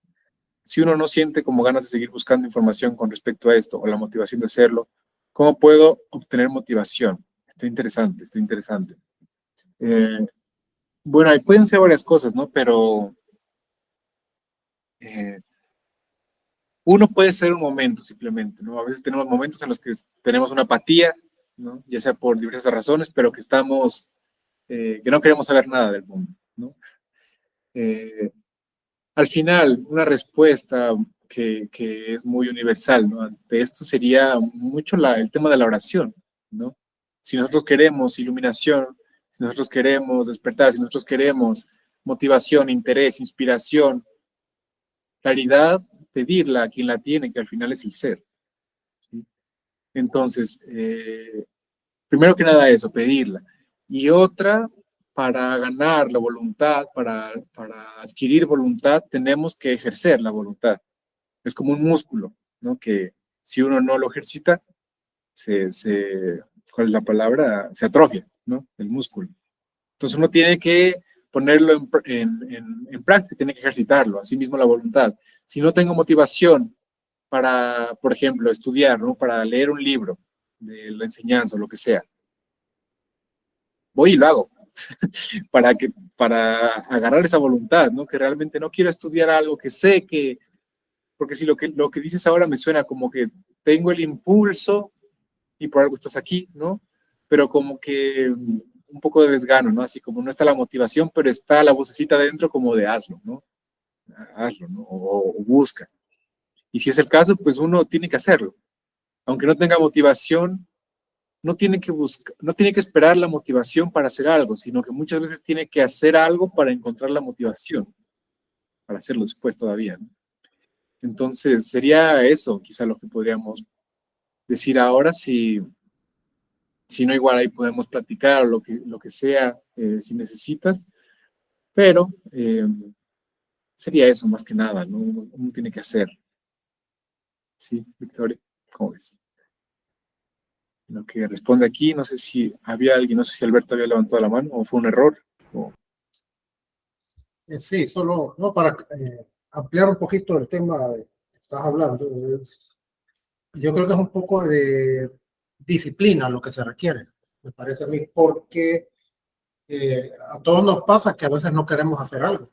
Si uno no siente como ganas de seguir buscando información con respecto a esto o la motivación de hacerlo, ¿cómo puedo obtener motivación? Está interesante, está interesante. Bueno, ahí pueden ser varias cosas, ¿no? Pero uno puede ser un momento simplemente, ¿no? A veces tenemos momentos en los que tenemos una apatía, ¿no? Ya sea por diversas razones, pero que estamos, que no queremos saber nada del mundo, ¿no? Al final, una respuesta que es muy universal, ¿no? Ante esto sería mucho el tema de la oración, ¿no? Si nosotros queremos iluminación, si nosotros queremos despertar, si nosotros queremos motivación, interés, inspiración, claridad, pedirla a quien la tiene, que al final es el ser, ¿sí? Entonces, primero que nada eso, pedirla. Y otra, para ganar la voluntad, para adquirir voluntad, tenemos que ejercer la voluntad. Es como un músculo, ¿no? Que si uno no lo ejercita, ¿cuál es la palabra? Se atrofia, ¿no? El músculo. Entonces uno tiene que ponerlo en práctica, tiene que ejercitarlo, así mismo la voluntad. Si no tengo motivación para, por ejemplo, estudiar, ¿no? Para leer un libro de la enseñanza o lo que sea, voy y lo hago para agarrar esa voluntad, ¿no? Que realmente no quiero estudiar algo que sé que, porque si lo que dices ahora me suena como que tengo el impulso y por algo estás aquí, ¿no? Pero como que un poco de desgano, ¿no? Así como no está la motivación, pero está la vocecita dentro como de hazlo, ¿no? Hazlo, ¿no? O busca. Y si es el caso, pues uno tiene que hacerlo. Aunque no tenga motivación, no tiene que buscar, no tiene que esperar la motivación para hacer algo, sino que muchas veces tiene que hacer algo para encontrar la motivación, para hacerlo después todavía, ¿no? Entonces, sería eso quizá lo que podríamos decir ahora, si no igual ahí podemos platicar lo que sea, si necesitas, pero sería eso más que nada, ¿no? Uno tiene que hacer. Sí, Victoria, ¿cómo ves? Lo que responde aquí, no sé si había alguien, no sé si Alberto había levantado la mano o fue un error. O... Sí, solo no para ampliar un poquito el tema que estás hablando. Yo creo que es un poco de disciplina lo que se requiere, me parece a mí, porque a todos nos pasa que a veces no queremos hacer algo.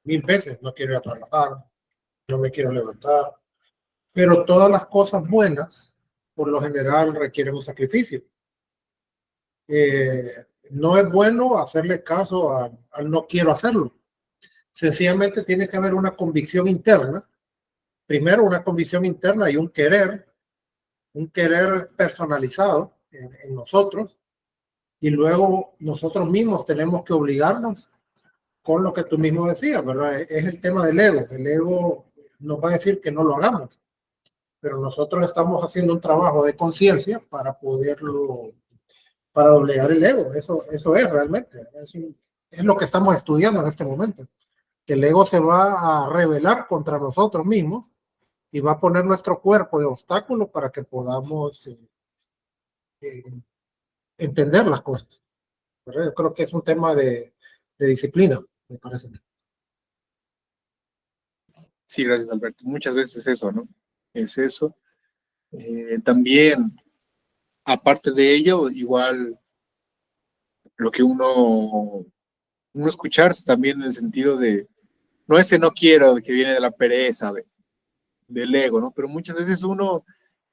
1000 veces no quiero ir a trabajar, no me quiero levantar, pero todas las cosas buenas, por lo general, requieren un sacrificio. No es bueno hacerle caso al no quiero hacerlo. Sencillamente tiene que haber una convicción interna. Primero, una convicción interna y un querer personalizado en nosotros. Y luego nosotros mismos tenemos que obligarnos con lo que tú mismo decías, ¿verdad? Es el tema del ego. El ego nos va a decir que no lo hagamos, pero nosotros estamos haciendo un trabajo de conciencia para poderlo, para doblegar el ego. Eso es realmente. Es lo que estamos estudiando en este momento. Que el ego se va a rebelar contra nosotros mismos y va a poner nuestro cuerpo de obstáculo para que podamos eh, entender las cosas. ¿Verdad? Yo creo que es un tema de disciplina, me parece. Sí, gracias Alberto. Muchas veces es eso, ¿no? Es eso. También, aparte de ello, igual lo que uno uno escucharse también en el sentido de, no ese no quiero que viene de la pereza, del ego, ¿no? Pero muchas veces uno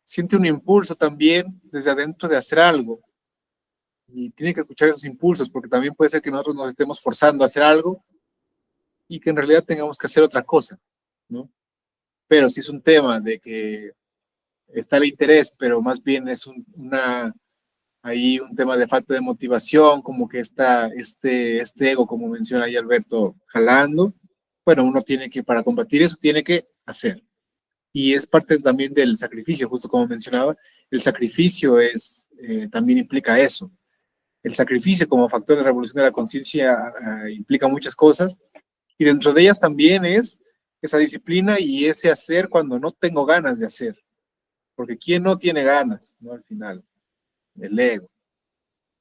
siente un impulso también desde adentro de hacer algo y tiene que escuchar esos impulsos porque también puede ser que nosotros nos estemos forzando a hacer algo y que en realidad tengamos que hacer otra cosa, ¿no? Pero si es un tema de que está el interés, pero más bien es ahí un tema de falta de motivación, como que está este ego, como menciona ahí Alberto, jalando, bueno, uno tiene que, para combatir eso, tiene que hacer. Y es parte también del sacrificio, justo como mencionaba, el sacrificio también implica eso. El sacrificio como factor de revolución de la conciencia implica muchas cosas, y dentro de ellas también es esa disciplina y ese hacer cuando no tengo ganas de hacer. Porque ¿quién no tiene ganas, no? Al final, el ego.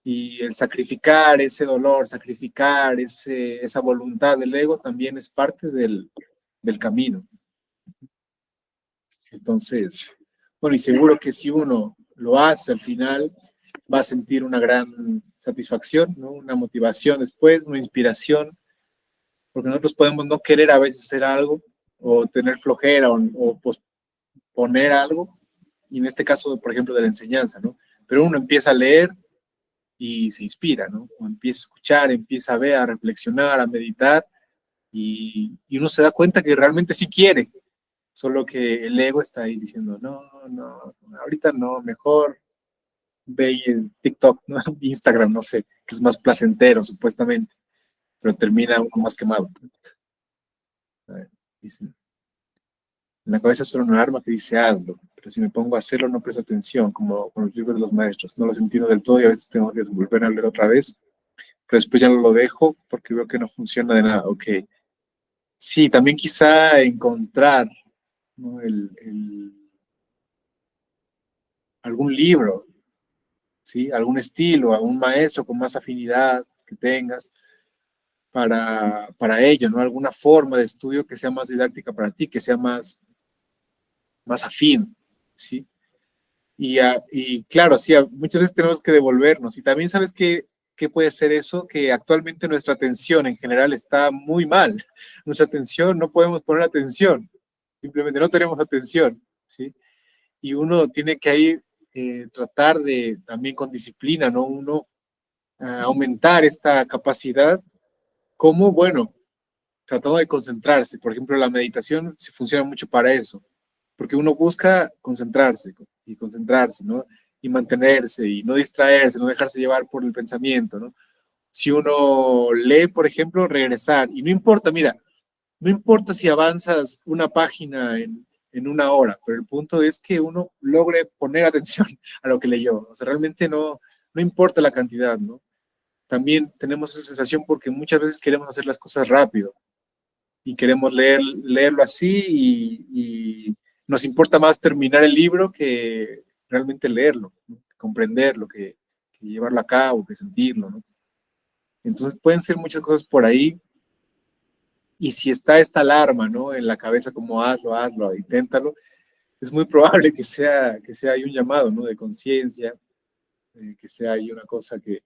Y el sacrificar ese dolor, sacrificar esa voluntad del ego también es parte del camino. Entonces, bueno, y seguro que si uno lo hace al final, va a sentir una gran satisfacción, ¿no? Una motivación después, una inspiración, porque nosotros podemos no querer a veces hacer algo, o tener flojera, o posponer algo, y en este caso, por ejemplo, de la enseñanza, ¿no? Pero uno empieza a leer y se inspira, ¿no? O empieza a escuchar, empieza a ver, a reflexionar, a meditar, y uno se da cuenta que realmente sí quiere, solo que el ego está ahí diciendo, no, ahorita no, mejor ve en TikTok, ¿no? Instagram, no sé, que es más placentero supuestamente, pero termina uno más quemado. A ver, dice, en la cabeza suena una alarma que dice hazlo, pero si me pongo a hacerlo no presto atención, como con los libros de los maestros, no los entiendo del todo y a veces tengo que volver a leer otra vez, pero después ya no lo dejo porque veo que no funciona de nada. Ok, sí, también quizá encontrar, ¿no? Algún libro, ¿sí? Algún estilo, algún maestro con más afinidad que tengas para ello, ¿no? Alguna forma de estudio que sea más didáctica para ti, que sea más afín, ¿sí? Y claro, sí, muchas veces tenemos que devolvernos. Y también sabes qué puede ser eso, que actualmente nuestra atención en general está muy mal. Nuestra atención, no podemos poner atención, simplemente no tenemos atención, ¿sí? Y uno tiene que ahí tratar de, también con disciplina, ¿no? Uno aumentar esta capacidad, como, bueno, tratando de concentrarse. Por ejemplo, la meditación se funciona mucho para eso, porque uno busca concentrarse y concentrarse, ¿no? Y mantenerse y no distraerse, no dejarse llevar por el pensamiento, ¿no? Si uno lee, por ejemplo, regresar, y no importa, mira, no importa si avanzas una página en una hora, pero el punto es que uno logre poner atención a lo que leyó. O sea, realmente no importa la cantidad, ¿no? También tenemos esa sensación porque muchas veces queremos hacer las cosas rápido y queremos leerlo así y nos importa más terminar el libro que realmente leerlo, ¿no? Comprenderlo, que llevarlo a cabo, que sentirlo, ¿no? Entonces pueden ser muchas cosas por ahí. Y si está esta alarma, ¿no? En la cabeza como hazlo, inténtalo, es muy probable que sea ahí un llamado, ¿no? De conciencia, que sea ahí una cosa que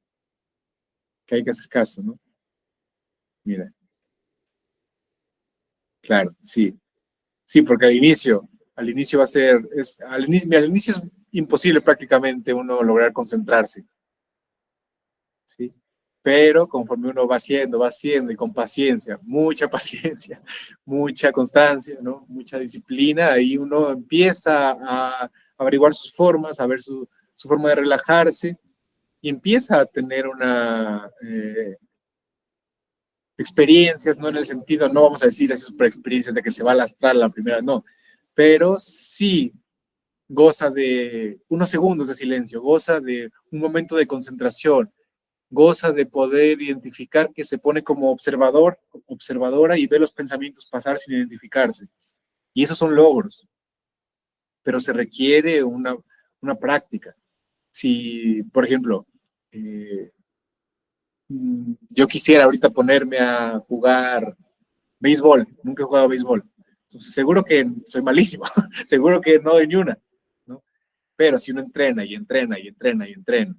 hay que hacer caso, ¿no? Mira, claro, sí. Sí, porque al inicio va a ser, al inicio es imposible prácticamente uno lograr concentrarse, ¿sí? Pero conforme uno va haciendo y con paciencia, mucha paciencia, mucha constancia, ¿no? Mucha disciplina, ahí uno empieza a averiguar sus formas, a ver su forma de relajarse y empieza a tener experiencias, no en el sentido, no vamos a decir esas super experiencias de que se va a lastrar la primera, no, pero sí goza de unos segundos de silencio, goza de un momento de concentración, goza de poder identificar que se pone como observador, observadora y ve los pensamientos pasar sin identificarse. Y esos son logros, pero se requiere una práctica. Si, por ejemplo, yo quisiera ahorita ponerme a jugar béisbol, nunca he jugado béisbol, entonces seguro que soy malísimo, seguro que no doy ni una, ¿no? Pero si uno entrena y entrena y entrena y entrena,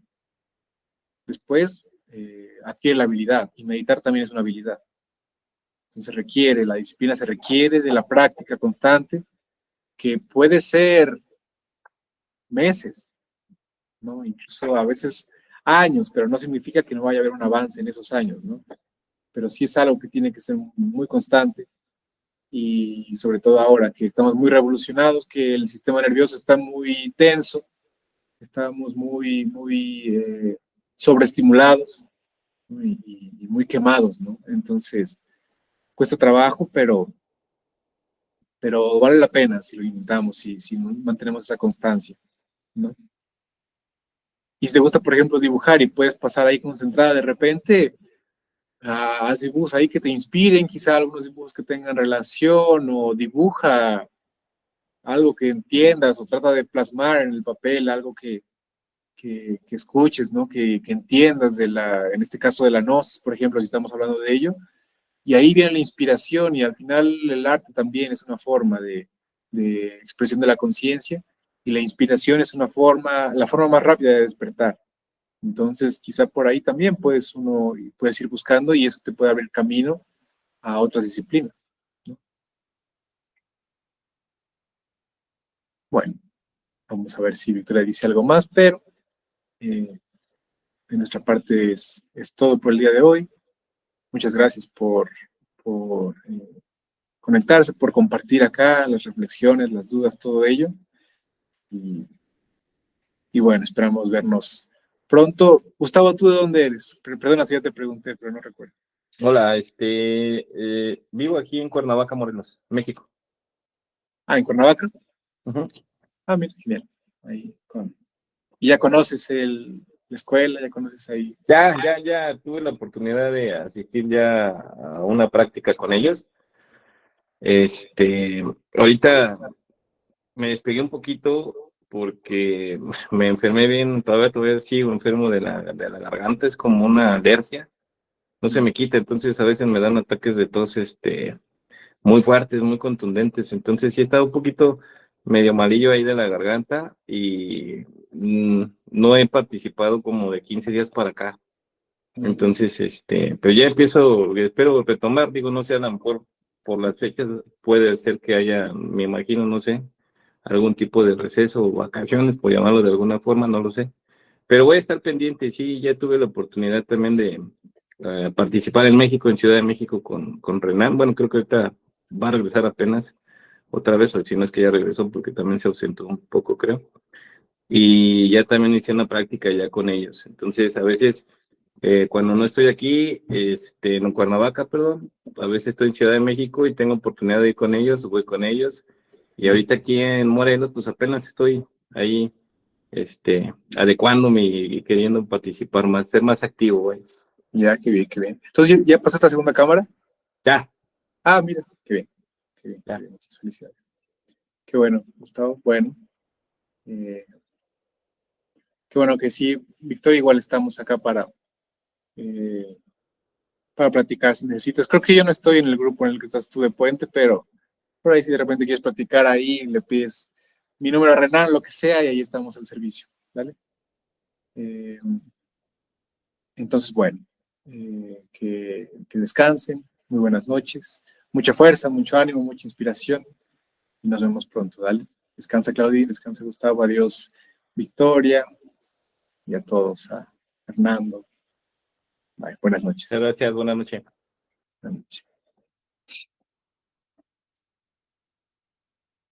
después adquiere la habilidad, y meditar también es una habilidad. Entonces la disciplina se requiere de la práctica constante, que puede ser meses, ¿no? Incluso a veces años, pero no significa que no vaya a haber un avance en esos años, ¿no? Pero sí es algo que tiene que ser muy constante, y sobre todo ahora que estamos muy revolucionados, que el sistema nervioso está muy tenso, estamos muy sobreestimulados, ¿no? Y muy quemados, ¿no? Entonces, cuesta trabajo, pero vale la pena si lo intentamos, si mantenemos esa constancia, ¿no? Y si te gusta, por ejemplo, dibujar y puedes pasar ahí concentrada, de repente, haz dibujos ahí que te inspiren, quizá algunos dibujos que tengan relación, o dibuja algo que entiendas, o trata de plasmar en el papel algo que escuches, ¿no? Que entiendas en este caso de la gnosis, por ejemplo, si estamos hablando de ello, y ahí viene la inspiración, y al final el arte también es una forma de expresión de la conciencia, y la inspiración es la forma más rápida de despertar. Entonces, quizá por ahí también puedes ir buscando, y eso te puede abrir camino a otras disciplinas, ¿no? Bueno, vamos a ver si Victoria dice algo más, pero de nuestra parte es todo por el día de hoy. Muchas gracias por conectarse, por compartir acá las reflexiones, las dudas, todo ello. Y bueno, esperamos vernos pronto. Gustavo, ¿tú de dónde eres? Perdona si ya te pregunté, pero no recuerdo. Hola, vivo aquí en Cuernavaca, Morelos, México. Ah, ¿en Cuernavaca? Uh-huh. Ah, mira, genial. ¿Y ya conoces la escuela? ¿Ya conoces ahí? Ya tuve la oportunidad de asistir ya a una práctica con ellos. Ahorita me despegué un poquito porque me enfermé bien, todavía sigo enfermo de la garganta, es como una alergia, no se me quita, entonces a veces me dan ataques de tos, muy fuertes, muy contundentes, entonces sí he estado un poquito medio malillo ahí de la garganta, y no he participado como de 15 días para acá. Entonces, pero ya espero retomar, digo, no sé, a lo mejor por las fechas puede ser que haya, me imagino, no sé, algún tipo de receso o vacaciones, por llamarlo de alguna forma, no lo sé. Pero voy a estar pendiente, sí, ya tuve la oportunidad también de participar en México, en Ciudad de México con Renan. Bueno, creo que ahorita va a regresar apenas otra vez, o si no es que ya regresó, porque también se ausentó un poco, creo. Y ya también hice una práctica ya con ellos. Entonces, a veces, cuando no estoy aquí, en Cuernavaca, perdón, a veces estoy en Ciudad de México y tengo oportunidad de ir con ellos, voy con ellos. Y ahorita aquí en Morelos, pues apenas estoy ahí, adecuándome y queriendo participar más, ser más activo, güey. Ya, qué bien, qué bien. Entonces, ¿ya pasaste a segunda cámara? Ya. Ah, mira, qué bien, qué bien, Ya. qué bien. Muchas felicidades. Qué bueno, Gustavo. Bueno, qué bueno que sí, Victoria, igual estamos acá para platicar si necesitas. Creo que yo no estoy en el grupo en el que estás tú de Puente, pero por ahí si de repente quieres platicar ahí, le pides mi número a Renan, lo que sea, y ahí estamos al servicio, ¿vale? Entonces, bueno, que descansen, muy buenas noches, mucha fuerza, mucho ánimo, mucha inspiración, y nos vemos pronto, ¿dale? Descansa, Claudia, descansa, Gustavo, adiós, Victoria, y a todos, a Fernando. Bye, buenas noches. Gracias, buenas noches. Buenas noches.